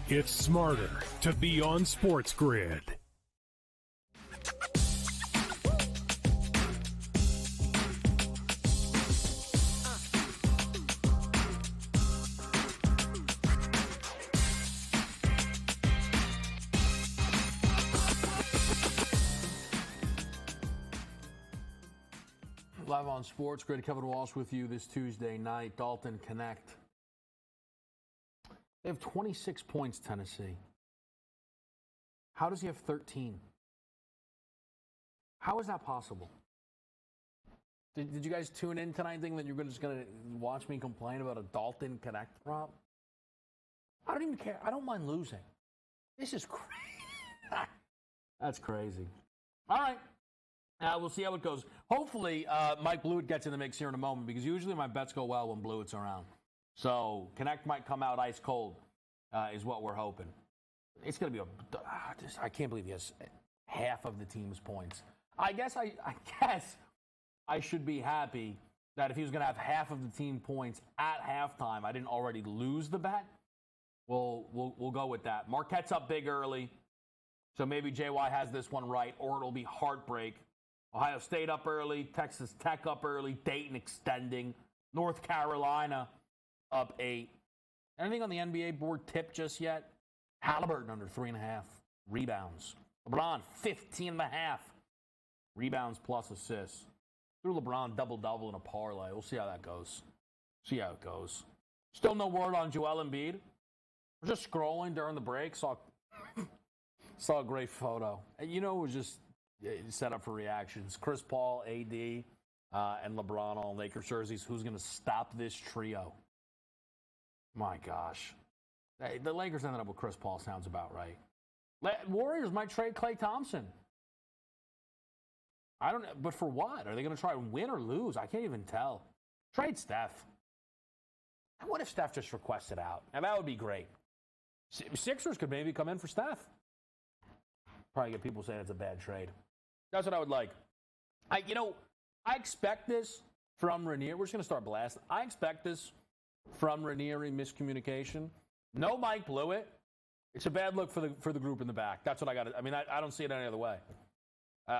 It's smarter to be on SportsGrid. Live on SportsGrid, Kevin Walsh with you this Tuesday night. Dalton Connect. They have 26 points, Tennessee. How does he have 13? How is that possible? Did you guys tune in tonight thinking that you're just going to watch me complain about a Dalton Connect prop? I don't even care. I don't mind losing. This is crazy. That's crazy. All right. We'll see how it goes. Hopefully, Mike Blewett gets in the mix here in a moment because usually my bets go well when Blewett's around. So Connect might come out ice cold is what we're hoping. It's going to be I can't believe he has half of the team's points. I guess I should be happy that if he was going to have half of the team points at halftime, I didn't already lose the bet. We'll go with that. Marquette's up big early, so maybe JY has this one right, or it'll be heartbreak. Ohio State up early, Texas Tech up early, Dayton extending, North Carolina up 8. Anything on the NBA board tip just yet? Halliburton under 3.5 rebounds. LeBron 15.5 rebounds plus assists. Threw LeBron double-double in a parlay. We'll see how that goes. Still no word on Joel Embiid. We're just scrolling during the break. Saw a great photo. And it was just set up for reactions. Chris Paul, AD, and LeBron all in Lakers jerseys. Who's going to stop this trio? My gosh. The Lakers ended up with Chris Paul. Sounds about right. Warriors might trade Klay Thompson. I don't know. But for what? Are they going to try and win or lose? I can't even tell. Trade Steph. What if Steph just requested out? And that would be great. Sixers could maybe come in for Steph. Probably get people saying it's a bad trade. That's what I would like. I expect this from Rainier. We're just going to start blasting. I expect this from Ranieri miscommunication. No Mike Blewett. It's a bad look for the group in the back. That's what I got. I don't see it any other way.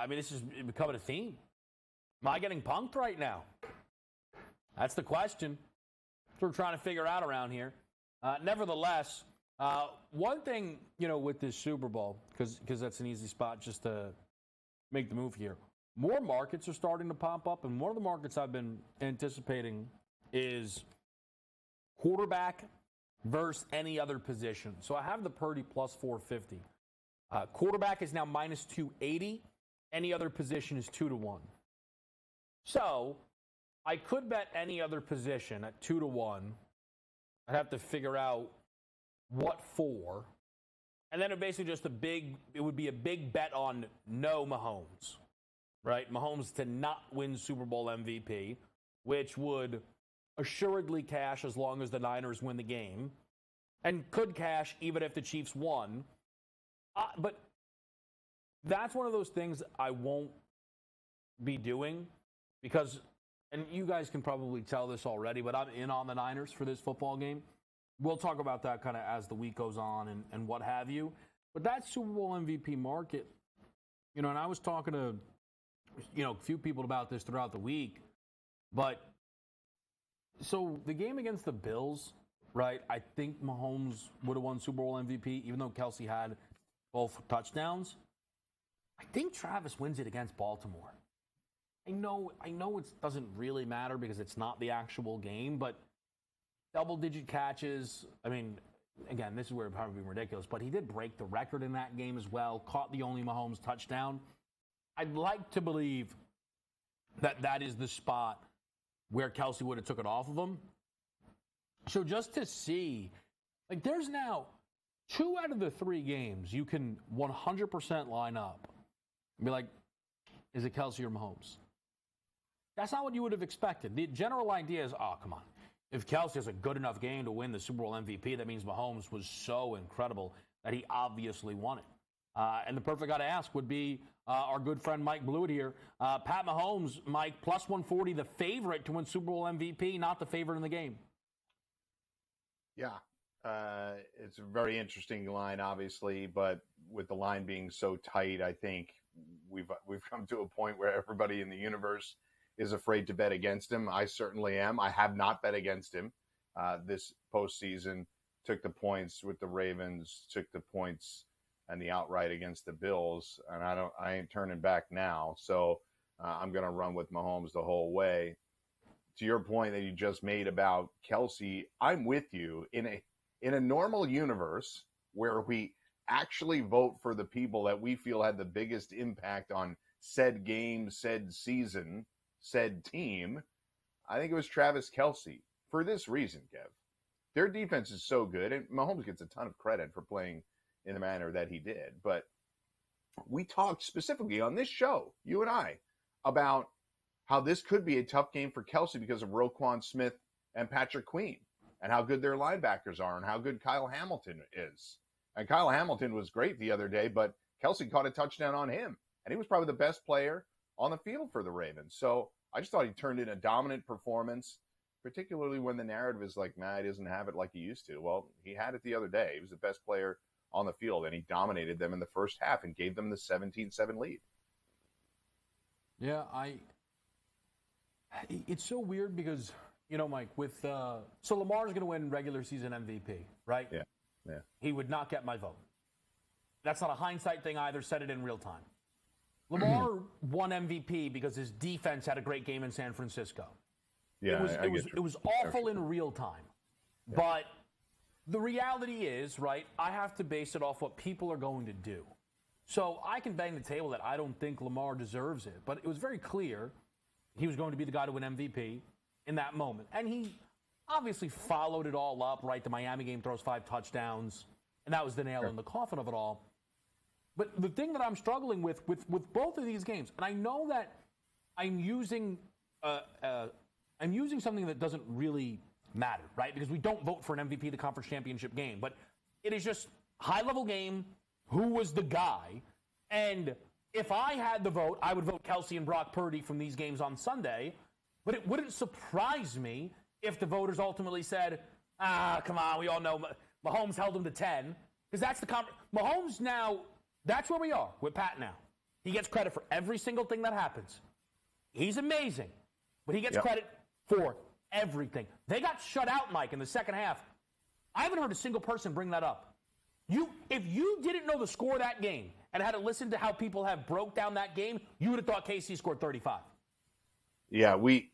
This is becoming a theme. Am I getting punked right now? That's the question. That's what we're trying to figure out around here. Nevertheless, one thing, with this Super Bowl, because that's an easy spot just to make the move here. More markets are starting to pop up, and one of the markets I've been anticipating is quarterback versus any other position. So I have the Purdy plus 450. Quarterback is now minus 280. Any other position is 2-1. So I could bet any other position at 2-1. I'd have to figure out what for. And then it would be a big bet on no Mahomes, right? Mahomes to not win Super Bowl MVP, which would assuredly cash as long as the Niners win the game, and could cash even if the Chiefs won. But that's one of those things I won't be doing because, and you guys can probably tell this already, but I'm in on the Niners for this football game. We'll talk about that kind of as the week goes on and what have you. But that Super Bowl MVP market, and I was talking to, a few people about this throughout the week. But so the game against the Bills, right? I think Mahomes would have won Super Bowl MVP, even though Kelsey had both touchdowns. I think Travis wins it against Baltimore. I know it doesn't really matter because it's not the actual game, but double-digit catches. Again, this is where it probably be ridiculous, but he did break the record in that game as well, caught the only Mahomes touchdown. I'd like to believe that is the spot where Kelsey would have took it off of him. So just to see, there's now 2 out of the 3 games you can 100% line up and be like, is it Kelsey or Mahomes? That's not what you would have expected. The general idea is, oh, come on. If Kelsey has a good enough game to win the Super Bowl MVP, that means Mahomes was so incredible that he obviously won it. And the perfect guy to ask would be our good friend Mike Blewett here. Pat Mahomes, Mike, plus 140, the favorite to win Super Bowl MVP, not the favorite in the game. Yeah, it's a very interesting line, obviously, but with the line being so tight, I think we've come to a point where everybody in the universe is afraid to bet against him. I certainly am. I have not bet against him this postseason. Took the points with the Ravens, took the points and the outright against the Bills, and I ain't turning back now. So I'm going to run with Mahomes the whole way. To your point that you just made about Kelsey, I'm with you. In a normal universe where we actually vote for the people that we feel had the biggest impact on said game, said season, said team, I think it was Travis Kelsey. For this reason, Kev. Their defense is so good, and Mahomes gets a ton of credit for playing in the manner that he did. But we talked specifically on this show, you and I, about how this could be a tough game for Kelsey because of Roquan Smith and Patrick Queen and how good their linebackers are and how good Kyle Hamilton is. And Kyle Hamilton was great the other day, but Kelsey caught a touchdown on him. And he was probably the best player on the field for the Ravens. So I just thought he turned in a dominant performance, particularly when the narrative is like, nah, he doesn't have it like he used to. Well, he had it the other day. He was the best player on the field, and he dominated them in the first half and gave them the 17-7 lead. Yeah, it's so weird because, Mike, so Lamar's going to win regular season MVP, right? Yeah. He would not get my vote. That's not a hindsight thing either. Said it in real time. Lamar won MVP because his defense had a great game in San Francisco. Yeah, it was awful in real time. Yeah. But the reality is, right, I have to base it off what people are going to do. So I can bang the table that I don't think Lamar deserves it. But it was very clear he was going to be the guy to win MVP in that moment. And he obviously followed it all up, right? The Miami game, throws 5 touchdowns, and that was the nail in the coffin of it all. But the thing that I'm struggling with both of these games, and I know that I'm using something that doesn't really matter, right? Because we don't vote for an MVP, the conference championship game. But it is just high-level game, who was the guy. And if I had the vote, I would vote Kelsey and Brock Purdy from these games on Sunday. But it wouldn't surprise me if the voters ultimately said, come on, we all know Mahomes held him to 10. Because that's the Mahomes now, that's where we are with Pat now. He gets credit for every single thing that happens. He's amazing. But he gets credit for everything. They got shut out, Mike, in the second half. I haven't heard a single person bring that up. If you didn't know the score of that game and had to listen to how people have broke down that game, you would have thought KC scored 35. Yeah, we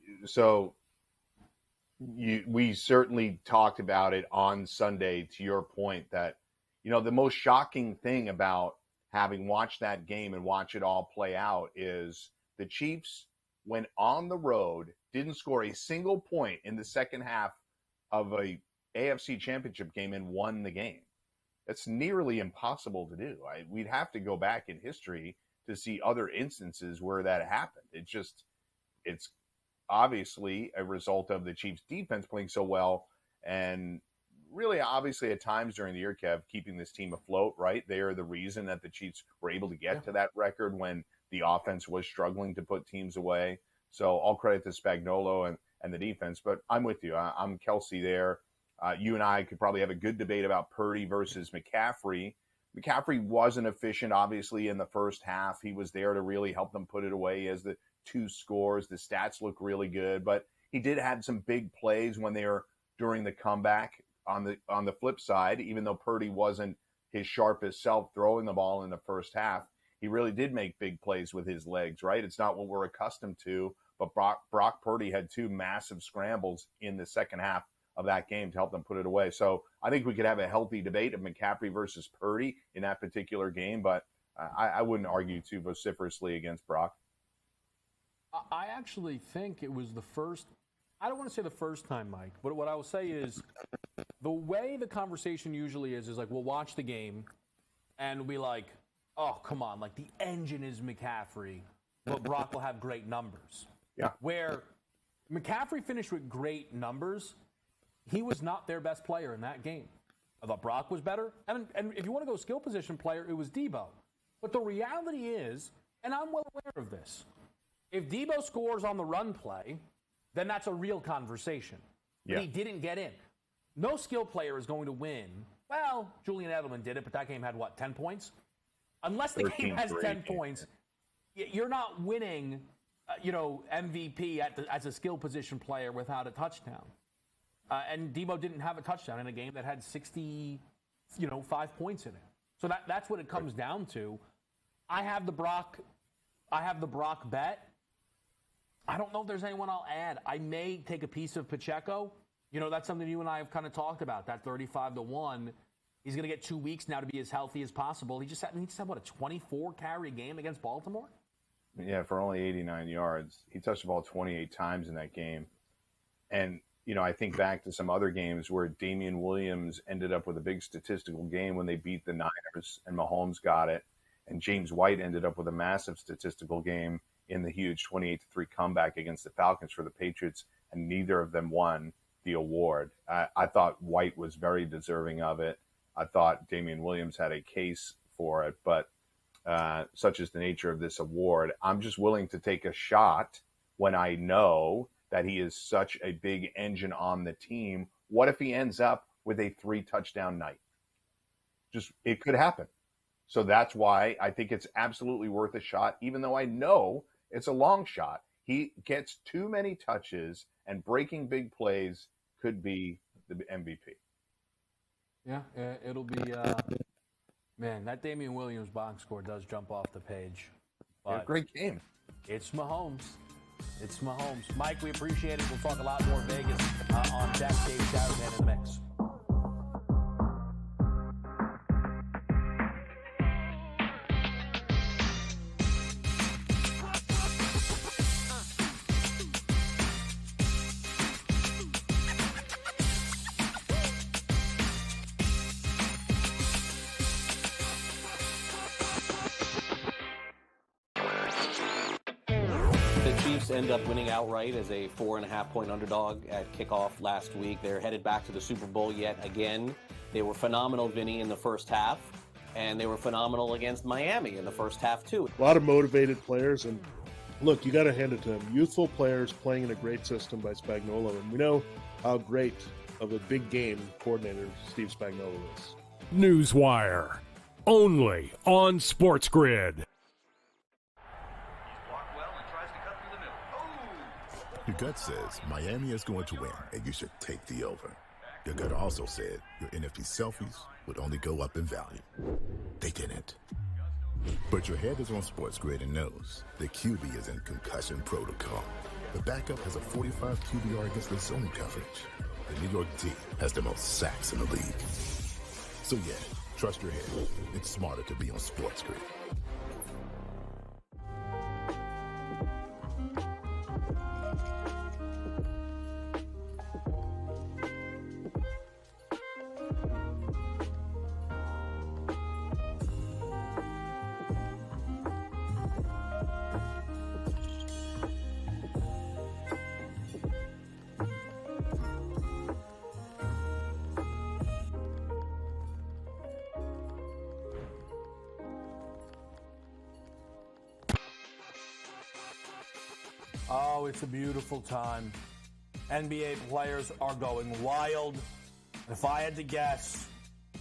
certainly talked about it on Sunday, to your point that, the most shocking thing about having watched that game and watch it all play out is the Chiefs went on the road, didn't score a single point in the second half of a AFC championship game and won the game. That's nearly impossible to do. We'd have to go back in history to see other instances where that happened. It's obviously a result of the Chiefs' defense playing so well and really, obviously, at times during the year, Kev, keeping this team afloat, right? They are the reason that the Chiefs were able to get to that record when the offense was struggling to put teams away. So all credit to Spagnuolo and the defense. But I'm with you. I'm Kelsey there. You and I could probably have a good debate about Purdy versus McCaffrey. McCaffrey wasn't efficient, obviously, in the first half. He was there to really help them put it away as the 2 scores. The stats look really good. But he did have some big plays when they were during the comeback. On the flip side, even though Purdy wasn't his sharpest self throwing the ball in the first half, he really did make big plays with his legs, right? It's not what we're accustomed to, but Brock Purdy had 2 massive scrambles in the second half of that game to help them put it away. So I think we could have a healthy debate of McCaffrey versus Purdy in that particular game, but I wouldn't argue too vociferously against Brock. I actually think it was the first, I don't want to say the first time, Mike, but what I will say is the way the conversation usually is like we'll watch the game and we'll be like, oh, come on, like the engine is McCaffrey, but Brock will have great numbers. Yeah. Where McCaffrey finished with great numbers, he was not their best player in that game. I thought Brock was better. And if you want to go skill position player, it was Debo. But the reality is, and I'm well aware of this, if Debo scores on the run play, then that's a real conversation. But he didn't get in. No skill player is going to win. Well, Julian Edelman did it, but that game had, 10 points? Unless the game has 10 points, you're not winning, MVP as a skill position player without a touchdown. And Debo didn't have a touchdown in a game that had 65 points in it. So that's what it comes down to. I have the Brock bet. I don't know if there's anyone I'll add. I may take a piece of Pacheco. You know, that's something you and I have kind of talked about, that 35-1. He's going to get 2 weeks now to be as healthy as possible. He just had, what, a 24-carry game against Baltimore? Yeah, for only 89 yards. He touched the ball 28 times in that game. And, you know, I think back to some other games where Damian Williams ended up with a big statistical game when they beat the Niners and Mahomes got it. And James White ended up with a massive statistical game in the huge 28-3 comeback against the Falcons for the Patriots, and neither of them won the award. I thought White was very deserving of it. I thought Damian Williams had a case for it, but such is the nature of this award. I'm just willing to take a shot when I know that he is such a big engine on the team. What if he ends up with a 3-touchdown night? Just, it could happen. So that's why I think it's absolutely worth a shot, even though I know it's a long shot. He gets too many touches, and breaking big plays could be the MVP. Yeah, it'll be, man, that Damian Williams box score does jump off the page. But great game. It's Mahomes. It's Mahomes. Mike, we appreciate it. We'll talk a lot more Vegas on deck. Dave Shadowman in the mix. End up winning outright as a 4.5-point underdog at kickoff last week. They're headed back to the Super Bowl yet again. They were phenomenal, Vinny, in the first half, and they were phenomenal against Miami in the first half, too. A lot of motivated players, and look, you got to hand it to them. Youthful players playing in a great system by Spagnuolo, and we know how great of a big game coordinator Steve Spagnuolo is. Newswire, only on SportsGrid. Your gut says Miami is going to win, and you should take the over. Your gut also said your NFT selfies would only go up in value. They didn't. But your head is on SportsGrid and knows the QB is in concussion protocol. The backup has a 45 QBR against the zone coverage. The New York D has the most sacks in the league. So yeah, trust your head. It's smarter to be on SportsGrid. Oh, it's a beautiful time. NBA players are going wild. If I had to guess,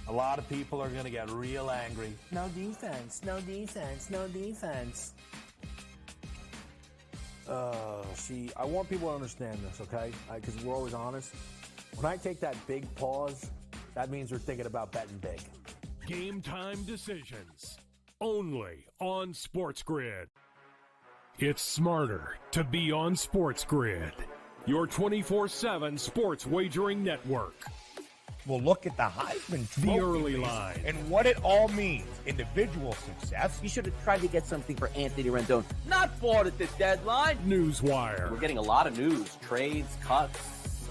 a lot of people are going to get real angry. No defense, no defense, no defense. See, I want people to understand this, okay? Because we're always honest. When I take that big pause, that means we're thinking about betting big. Game time decisions, only on SportsGrid. It's smarter to be on SportsGrid, your 24/7 sports wagering network. We'll look at the Heisman Trophy The early race line. and what it all means. Individual success. You should have tried to get something for Anthony Rendon. Not bought at the deadline. Newswire. We're getting a lot of news, trades, cuts,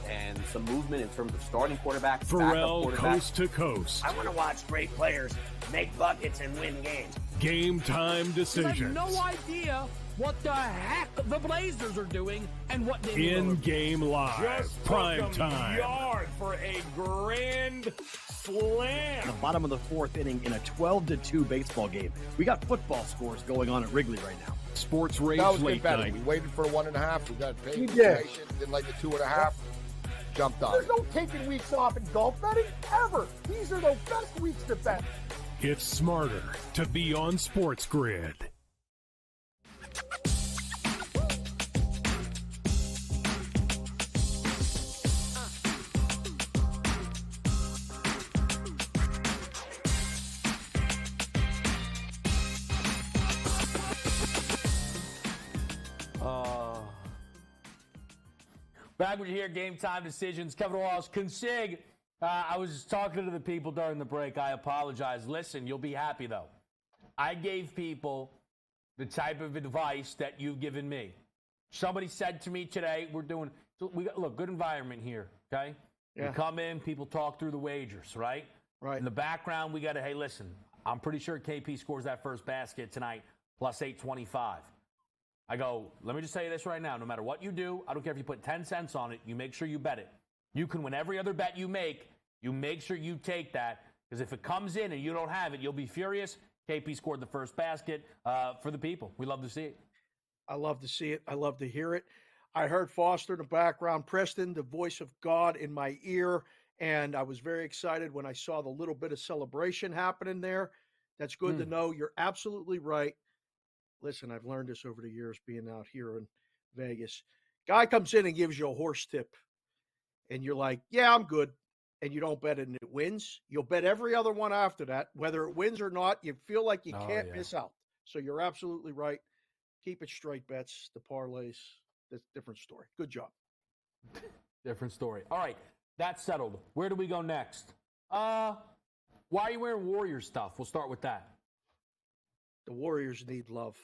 and some movement in terms of starting quarterbacks, Pharrell backup quarterbacks. coast to coast. I want to watch great players make buckets and win games. Game time I have decisions. no idea what the heck the Blazers are doing and what they In-game live. Just Prime took 'em time. yard for a grand slam. In the bottom of the fourth inning in a 12-2 baseball game. We got football scores going on at Wrigley right now. Sports Rage That was Late good betting. Night. We waited for 1.5. We got paid. We for did. patient, didn't like the 2.5. Jumped on There's it. no taking weeks off in golf betting ever. These are the best weeks to bet. It's smarter to be on SportsGrid. Back with you here, Game Time Decisions. Kevin Walsh, Consig. I was talking to the people during the break. I apologize. Listen, you'll be happy, though. I gave people the type of advice that you've given me. Somebody said to me today, look, good environment here, okay? Yeah. We come in, people talk through the wagers, right? Right. In the background, we got to, hey, listen, I'm pretty sure KP scores that first basket tonight, plus 825. I go, let me just tell you this right now. No matter what you do, I don't care if you put 10 cents on it, you make sure you bet it. You can win every other bet you make sure you take that, because if it comes in and you don't have it, you'll be furious. KP scored the first basket for the people. We love to see it. I love to see it. I love to hear it. I heard Foster in the background, Preston, the voice of God in my ear, and I was very excited when I saw the little bit of celebration happening there. That's good to know. You're absolutely right. Listen, I've learned this over the years being out here in Vegas. Guy comes in and gives you a horse tip, and you're like, yeah, I'm good, and you don't bet it and it wins. You'll bet every other one after that. Whether it wins or not, you feel like you can't miss out. So you're absolutely right. Keep it straight bets, the parlays. That's a different story. Good job. Different story. All right, that's settled. Where do we go next? Why are you wearing Warriors stuff? We'll start with that. The Warriors need love.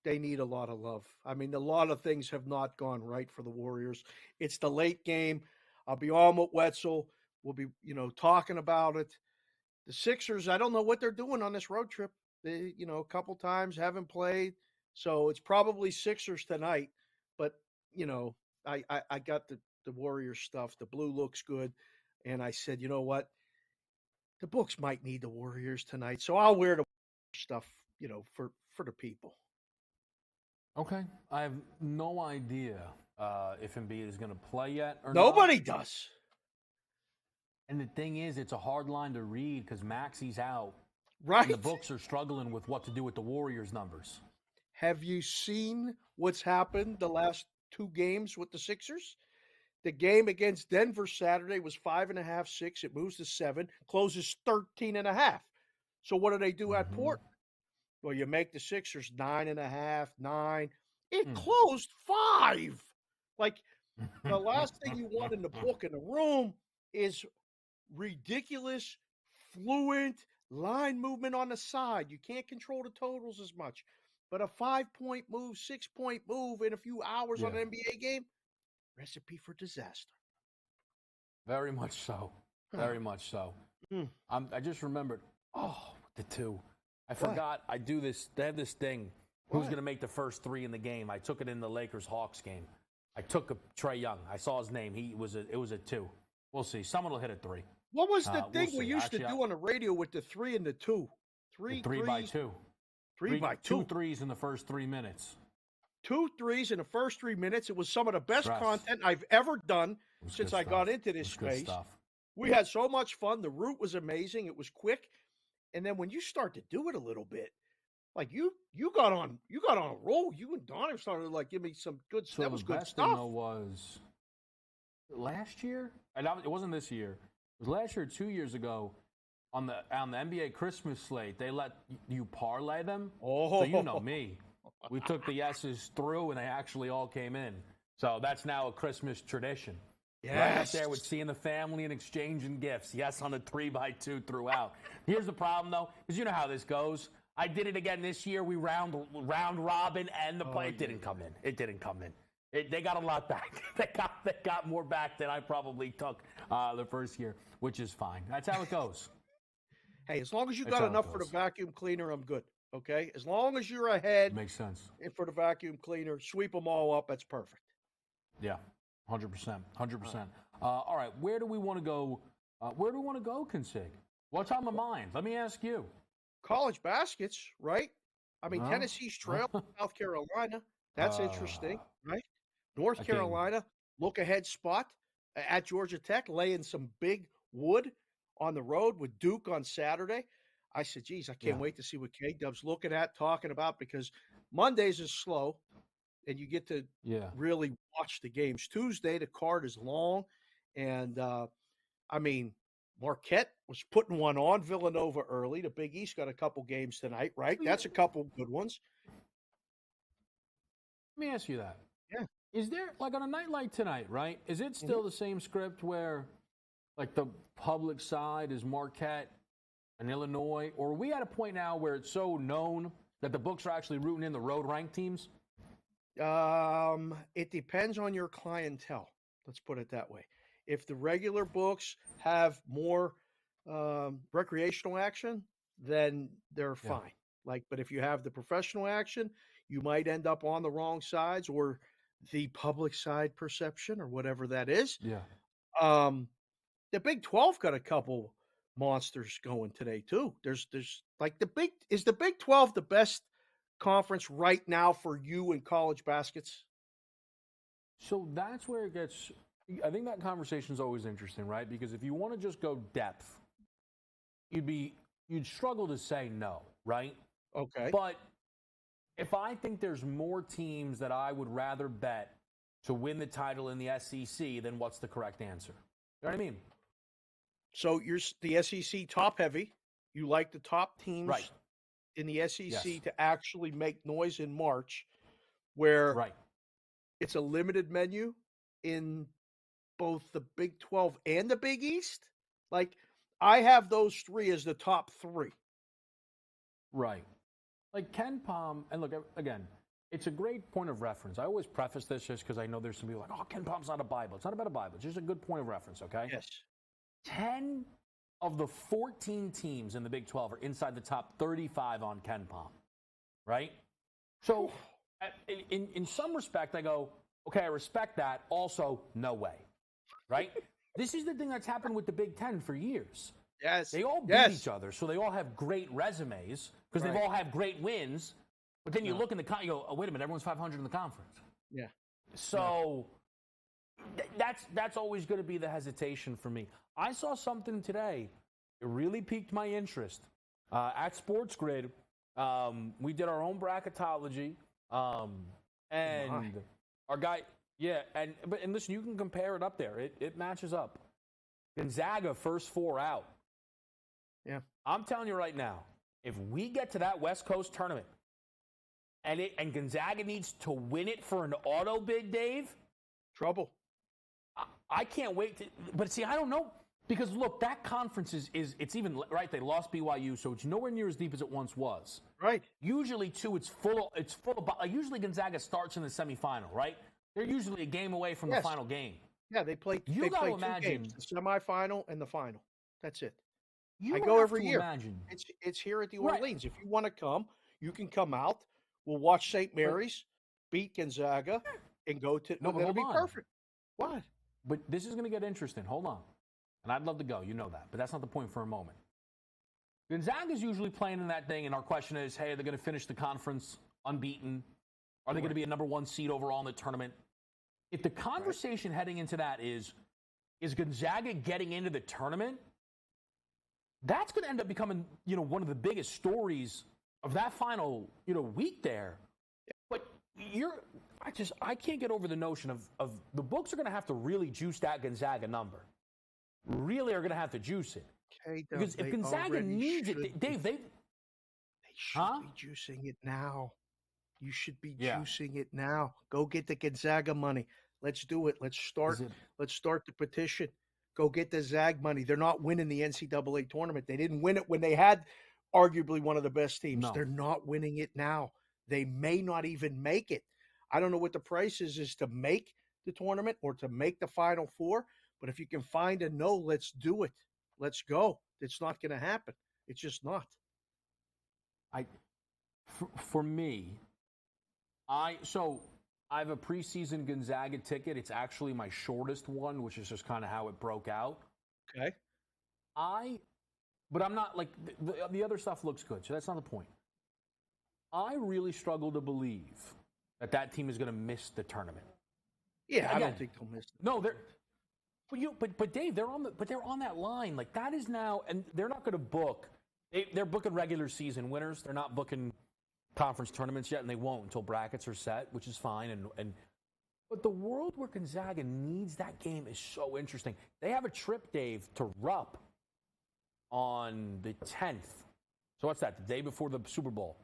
They need a lot of love. I mean, a lot of things have not gone right for the Warriors. It's the late game. I'll be on with Wetzel. We'll be, talking about it. The Sixers, I don't know what they're doing on this road trip. They, a couple times haven't played. So it's probably Sixers tonight. But, I got the Warriors stuff. The blue looks good. And I said, you know what? The books might need the Warriors tonight. So I'll wear the stuff, for the people. Okay. I have no idea if Embiid is going to play yet or Nobody not. does. And the thing is, it's a hard line to read because Maxi's out. Right. And the books are struggling with what to do with the Warriors numbers. Have you seen what's happened the last two games with the Sixers? The game against Denver Saturday was 5.5, 6. It moves to 7, closes 13.5. So what do they do at Portland? Well, you make the Sixers 9.5, 9. It closed 5. Like, the last thing you want in the book in the room is ridiculous, fluent line movement on the side. You can't control the totals as much. But a 5-point move, 6-point move in a few hours on an NBA game, recipe for disaster. Very much so. Very much so. I just remembered, the two. I forgot I do this. They have this thing. Who's going to make the first 3 in the game? I took it in the Lakers-Hawks game. I took Trae Young. I saw his name. It was a 2. We'll see. Someone will hit a 3. What was the thing we used to do on the radio with the 3 and the 2? 3 by 2. 3 by 2. 2 threes in the first 3 minutes. 2 threes in the first 3 minutes. It was some of the best content I've ever done since I got into this space. We had so much fun. The route was amazing. It was quick. And then when you start to do it a little bit, like you got on a roll. You and Donnie started to give me some good stuff. That was good best stuff. Thing, though, was last year. It wasn't this year. It was last year, 2 years ago. On the NBA Christmas slate, they let you parlay them. Oh, so you know me. We took the yeses through, and they actually all came in. So that's now a Christmas tradition. Yes. Right up there with seeing the family and exchanging gifts. Yes, on the 3 by 2 throughout. Here's the problem, though, because you know how this goes. I did it again this year. We round robin, and the play didn't come in. It didn't come in. They got a lot back. They got more back than I probably took the first year, which is fine. That's how it goes. Hey, as long as you got enough for the vacuum cleaner, I'm good. Okay? As long as you're ahead. Makes sense. And for the vacuum cleaner, sweep them all up. That's perfect. Yeah, 100%. 100%. All right, where do we want to go? Where do we want to go, Consig? What's on my mind? Let me ask you. College baskets, right? I mean, Tennessee's trail, South Carolina. That's interesting, right? North Carolina, look-ahead spot at Georgia Tech, laying some big wood on the road with Duke on Saturday. I said, geez, I can't wait to see what K-Dub's looking at, talking about, because Mondays is slow, and you get to really watch the games. Tuesday, the card is long, and, Marquette was putting one on Villanova early. The Big East got a couple games tonight, right? That's a couple good ones. Let me ask you that. Yeah. Is there, like on a night like tonight, right? Is it still the same script where, like, the public side is Marquette and Illinois? Or are we at a point now where it's so known that the books are actually rooting in the road ranked teams? It depends on your clientele. Let's put it that way. If the regular books have more recreational action, then they're fine. But if you have the professional action, you might end up on the wrong sides or the public side perception or whatever that is. Yeah. The Big 12 got a couple monsters going today too. There's like is the Big 12 the best conference right now for you in college baskets? So that's where it gets, I think that conversation is always interesting, right? Because if you want to just go depth, you'd struggle to say no, right? Okay. But if I think there's more teams that I would rather bet to win the title in the SEC, then what's the correct answer? You know what I mean? So you're the SEC top heavy. You like the top teams in the SEC to actually make noise in March, where it's a limited menu in both the Big 12 and the Big East. Like, I have those three as the top three. Right. Like Ken Palm, and look, again, it's a great point of reference. I always preface this just because I know there's some people like, oh, Ken Palm's not a Bible. It's not about a Bible. It's just a good point of reference, okay? Yes. 10 of the 14 teams in the Big 12 are inside the top 35 on Ken Palm, right? So in some respect, I go, okay, I respect that. Also, no way, right? This is the thing that's happened with the Big Ten for years. Yes. They all beat each other, so they all have great resumes because they've all had great wins. But then you look in you go, oh, wait a minute, everyone's 500 in the conference. Yeah. So that's always going to be the hesitation for me. I saw something today. It really piqued my interest. At SportsGrid, we did our own bracketology, and our guy, and listen, you can compare it up there. It matches up. Gonzaga first four out. Yeah, I'm telling you right now, if we get to that West Coast tournament, and Gonzaga needs to win it for an auto bid, Dave, trouble. I can't wait to. But see, I don't know. Because, look, that conference is it's even, right, they lost BYU, so it's nowhere near as deep as it once was. Right. Usually, too, it's full of usually Gonzaga starts in the semifinal, right? They're usually a game away from the final game. Yeah, they play You got to two imagine. games, the semifinal and the final. That's it. You I go have every to year. Imagine. It's here at the Orleans. If you want to come, you can come out. We'll watch St. Mary's, beat Gonzaga, and go to – No, but it'll be hold on. perfect. What? But this is going to get interesting. Hold on. And I'd love to go, you know that. But that's not the point for a moment. Gonzaga's usually playing in that thing, and our question is, hey, are they going to finish the conference unbeaten? Are they going to be a number one seed overall in the tournament? If the conversation heading into that is Gonzaga getting into the tournament, that's going to end up becoming, one of the biggest stories of that final, week there. But I can't get over the notion of the books are going to have to really juice that Gonzaga number. Really are going to have to juice it. Okay, because if Gonzaga needs it, Dave, they should be juicing it now. You should be juicing it now. Go get the Gonzaga money. Let's do it. Let's start the petition. Go get the Zag money. They're not winning the NCAA tournament. They didn't win it when they had arguably one of the best teams. No. They're not winning it now. They may not even make it. I don't know what the price is to make the tournament or to make the Final Four. But if you can find a no, let's do it. Let's go. It's not going to happen. It's just not. For me, I have a preseason Gonzaga ticket. It's actually my shortest one, which is just kind of how it broke out. Okay. But I'm not like the other stuff looks good, so that's not the point. I really struggle to believe that team is going to miss the tournament. Yeah, I don't think they'll miss it. No, they're. But Dave, they're on that line. Like that is now, and they're not going to book. They're booking regular season winners. They're not booking conference tournaments yet, and they won't until brackets are set, which is fine. But the world where Gonzaga needs that game is so interesting. They have a trip, Dave, to Rupp on the 10th. So what's that? The day before the Super Bowl.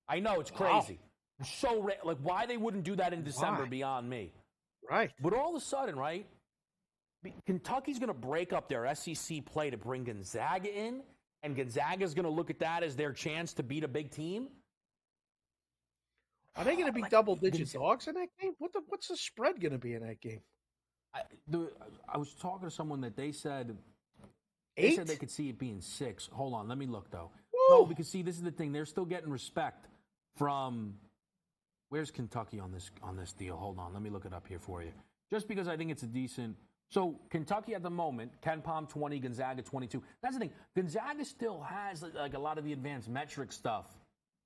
I know it's crazy. So, like, why they wouldn't do that in December beyond me. Right. But all of a sudden, right, Kentucky's going to break up their SEC play to bring Gonzaga in, and Gonzaga's going to look at that as their chance to beat a big team? Are they going to be double-digit dogs in that game? What's the spread going to be in that game? I was talking to someone that they said 8? they could see it being 6. Hold on, let me look, though. Woo! No, because, see, this is the thing. They're still getting respect from – where's Kentucky on this deal? Hold on, let me look it up here for you. Just because I think it's a decent – so Kentucky at the moment, Ken Palm 20, Gonzaga 22. That's the thing. Gonzaga still has like a lot of the advanced metric stuff,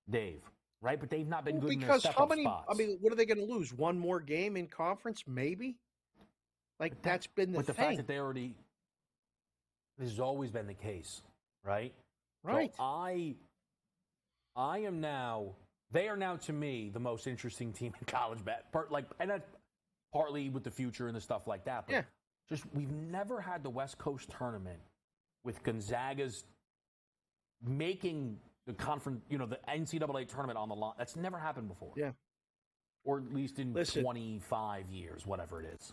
Dave, right? But they've not been good in their step-up spots. I mean, what are they going to lose? One more game in conference, maybe? Like, that's been the thing. But the fact that they already – this has always been the case, right? Right. So I am now – they are now, to me, the most interesting team in college and that's partly with the future and the stuff like that. But yeah. Just we've never had the West Coast tournament with Gonzaga's making the conference, the NCAA tournament on the line. That's never happened before. Yeah. Or at least in 25 years, whatever it is.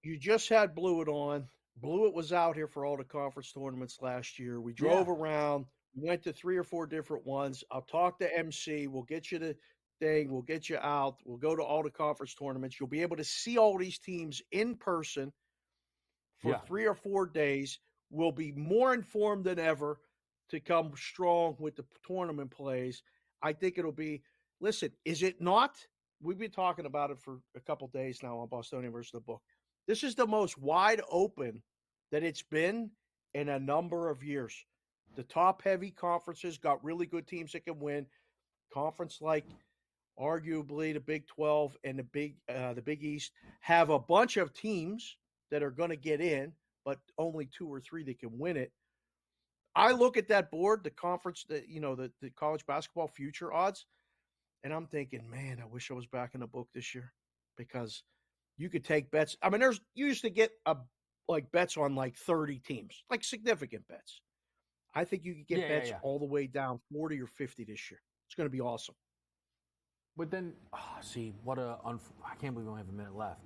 You just had Blewett on. Blewett was out here for all the conference tournaments last year. We drove around. We went to 3 or 4 different ones. I'll talk to MC. We'll get you the thing. We'll get you out. We'll go to all the conference tournaments. You'll be able to see all these teams in person for 3 or 4 days. We'll be more informed than ever to come strong with the tournament plays. I think it'll be, listen, is it not? We've been talking about it for a couple days now on Bostonian versus the Book. This is the most wide open that it's been in a number of years. The top-heavy conferences got really good teams that can win. Conference like arguably the Big 12 and the Big East have a bunch of teams that are going to get in, but only 2 or 3 that can win it. I look at that board, the conference, the college basketball future odds, and I'm thinking, man, I wish I was back in the book this year because you could take bets. I mean, you used to get bets on like 30 teams, like significant bets. I think you could get bets all the way down 40 or 50 this year. It's going to be awesome. But then, I can't believe we only have a minute left.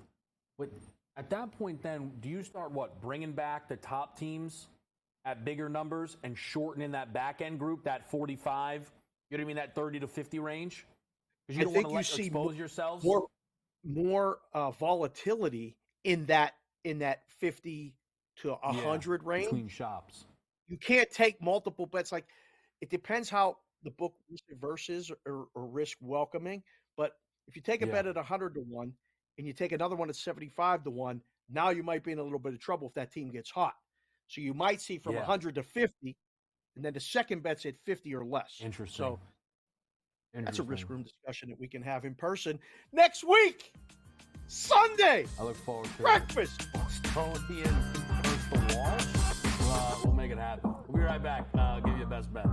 But at that point, then, do you start bringing back the top teams at bigger numbers and shortening that back end group, that 45? You know what I mean? That 30 to 50 range. Because you don't want to expose yourselves. More volatility in that 50 to 100 range between shops. You can't take multiple bets. Like, it depends how the book versus or risk welcoming. But if you take a bet at 100 to 1 and you take another one at 75 to 1, now you might be in a little bit of trouble if that team gets hot. So you might see from 100 to 50, and then the second bet's at 50 or less. Interesting. So that's a risk room discussion that we can have in person next week, Sunday. I look forward to breakfast. Bostonian versus the Walsh. We'll make it happen. We'll be right back. I'll give you a best bet.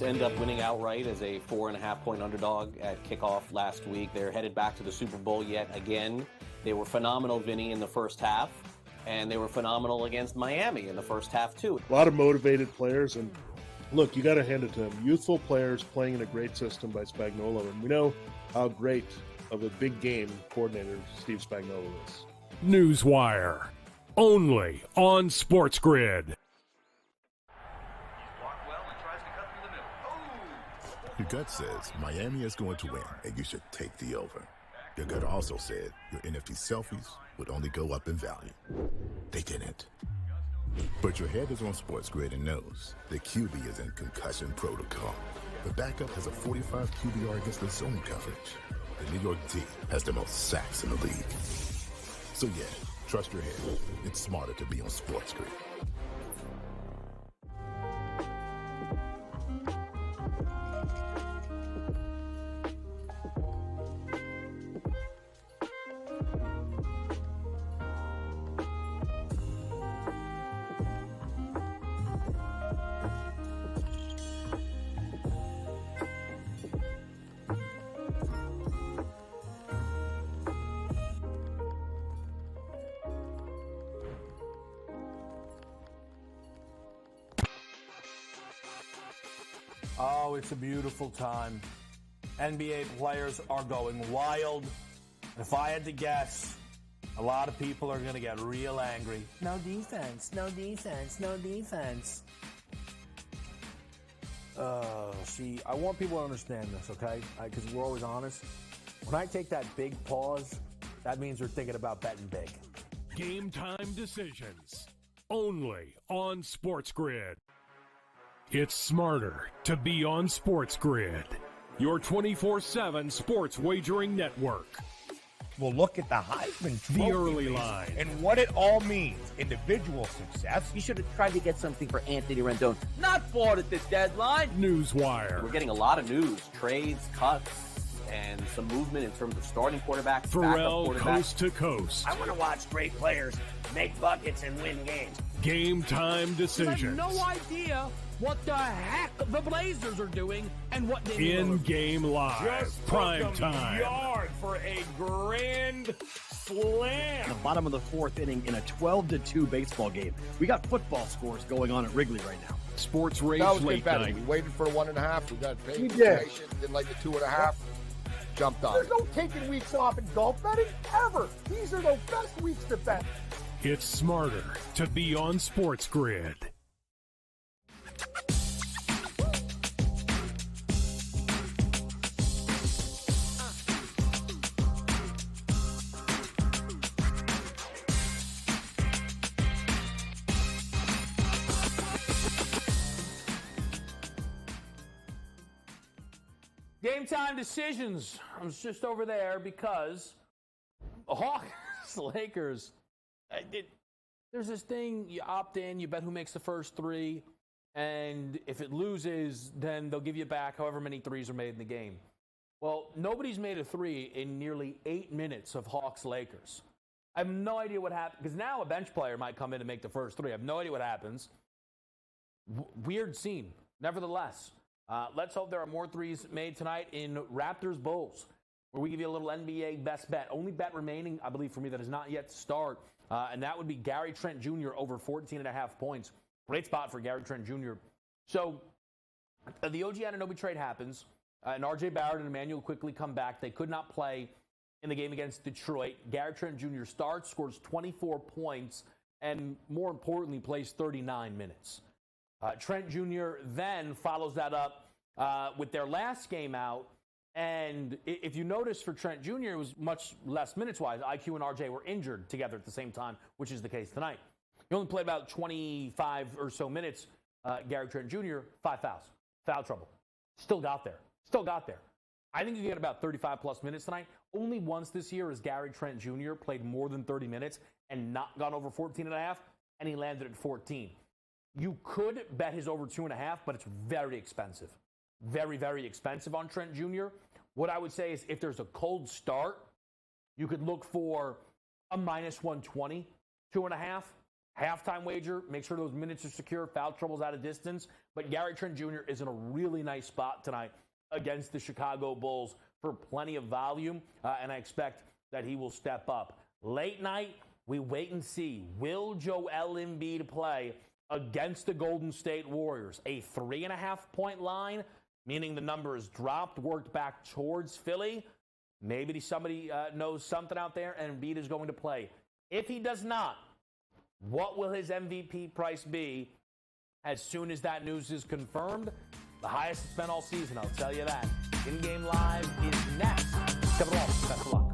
End up winning outright as a 4.5-point underdog at kickoff last week. They're headed back to the Super Bowl yet again. They were phenomenal, Vinny, in the first half, and they were phenomenal against Miami in the first half, too. A lot of motivated players, and look, you got to hand it to them. Youthful players playing in a great system by Spagnuolo, and we know how great of a big game coordinator Steve Spagnuolo is. Newswire, only on SportsGrid. Your gut says Miami is going to win, and you should take the over. Your gut also said your NFT selfies would only go up in value. They didn't. But your head is on SportsGrid and knows the QB is in concussion protocol. The backup has a 45 QBR against the zone coverage. The New York D has the most sacks in the league. So yeah, trust your head. It's smarter to be on SportsGrid. Oh, it's a beautiful time. NBA players are going wild. If I had to guess, a lot of people are going to get real angry. No defense, no defense, no defense. See, I want people to understand this, okay? Because we're always honest. When I take that big pause, that means we're thinking about betting big. Game time decisions. Only on SportsGrid. It's smarter to be on SportsGrid. Your 24/7 sports wagering network. Well, look at the Heisman Trophy The early race line. and what it all means. Individual success. You should have tried to get something for Anthony Rendon. Not bought at the deadline. Newswire. We're getting a lot of news, trades, cuts, and some movement in terms of starting quarterbacks, Pharrell backup quarterbacks. coast to coast. I want to watch great players make buckets and win games. Game time You have decisions. no idea what the heck the Blazers are doing and what they In game live. Just Prime took 'em time. yard for a grand slam. The bottom of the fourth inning in a 12-2 baseball game. We got football scores going on at Wrigley right now. Sports That Rage was Late competitive. Night. We waited for 1.5. We got paid We for did. information. Didn't like the 2.5. Jumped on There's it. no taking weeks off in golf betting ever. These are the best weeks to bet. It's smarter to be on SportsGrid. Game time decisions. I was just over there because the Hawks, Lakers. There's this thing, you opt in, you bet who makes the first three, and if it loses, then they'll give you back however many threes are made in the game. Well, nobody's made a three in nearly 8 minutes of Hawks-Lakers. I have no idea what happened, because now a bench player might come in and make the first three. I have no idea what happens. Weird scene. Nevertheless, let's hope there are more threes made tonight in Raptors-Bulls, where we give you a little NBA best bet. Only bet remaining, I believe, for me that is not yet to start, and that would be Gary Trent Jr. over 14.5 points. Great spot for Gary Trent Jr. So the OG Anunoby trade happens, and R.J. Barrett and Emmanuel quickly come back. They could not play in the game against Detroit. Gary Trent Jr. starts, scores 24 points, and more importantly, plays 39 minutes. Trent Jr. then follows that up with their last game out. And if you notice for Trent Jr., it was much less minutes-wise. IQ and RJ were injured together at the same time, which is the case tonight. He only played about 25 or so minutes. Gary Trent Jr., 5 fouls. Foul trouble. Still got there. I think you get about 35-plus minutes tonight. Only once this year has Gary Trent Jr. played more than 30 minutes and not gone over 14.5, and he landed at 14. You could bet his over 2.5, but it's very expensive. Very, very expensive on Trent Jr. What I would say is if there's a cold start, you could look for a minus 120, 2.5. Halftime wager, make sure those minutes are secure, foul trouble's out of distance. But Gary Trent Jr. is in a really nice spot tonight against the Chicago Bulls for plenty of volume, and I expect that he will step up. Late night, we wait and see. Will Joel Embiid play against the Golden State Warriors? A 3.5-point line, meaning the number is dropped, worked back towards Philly. Maybe somebody knows something out there, and Embiid is going to play. If he does not, what will his MVP price be as soon as that news is confirmed? The highest it's been all season, I'll tell you that. In-game live is next. Kevin Walsh, best of luck.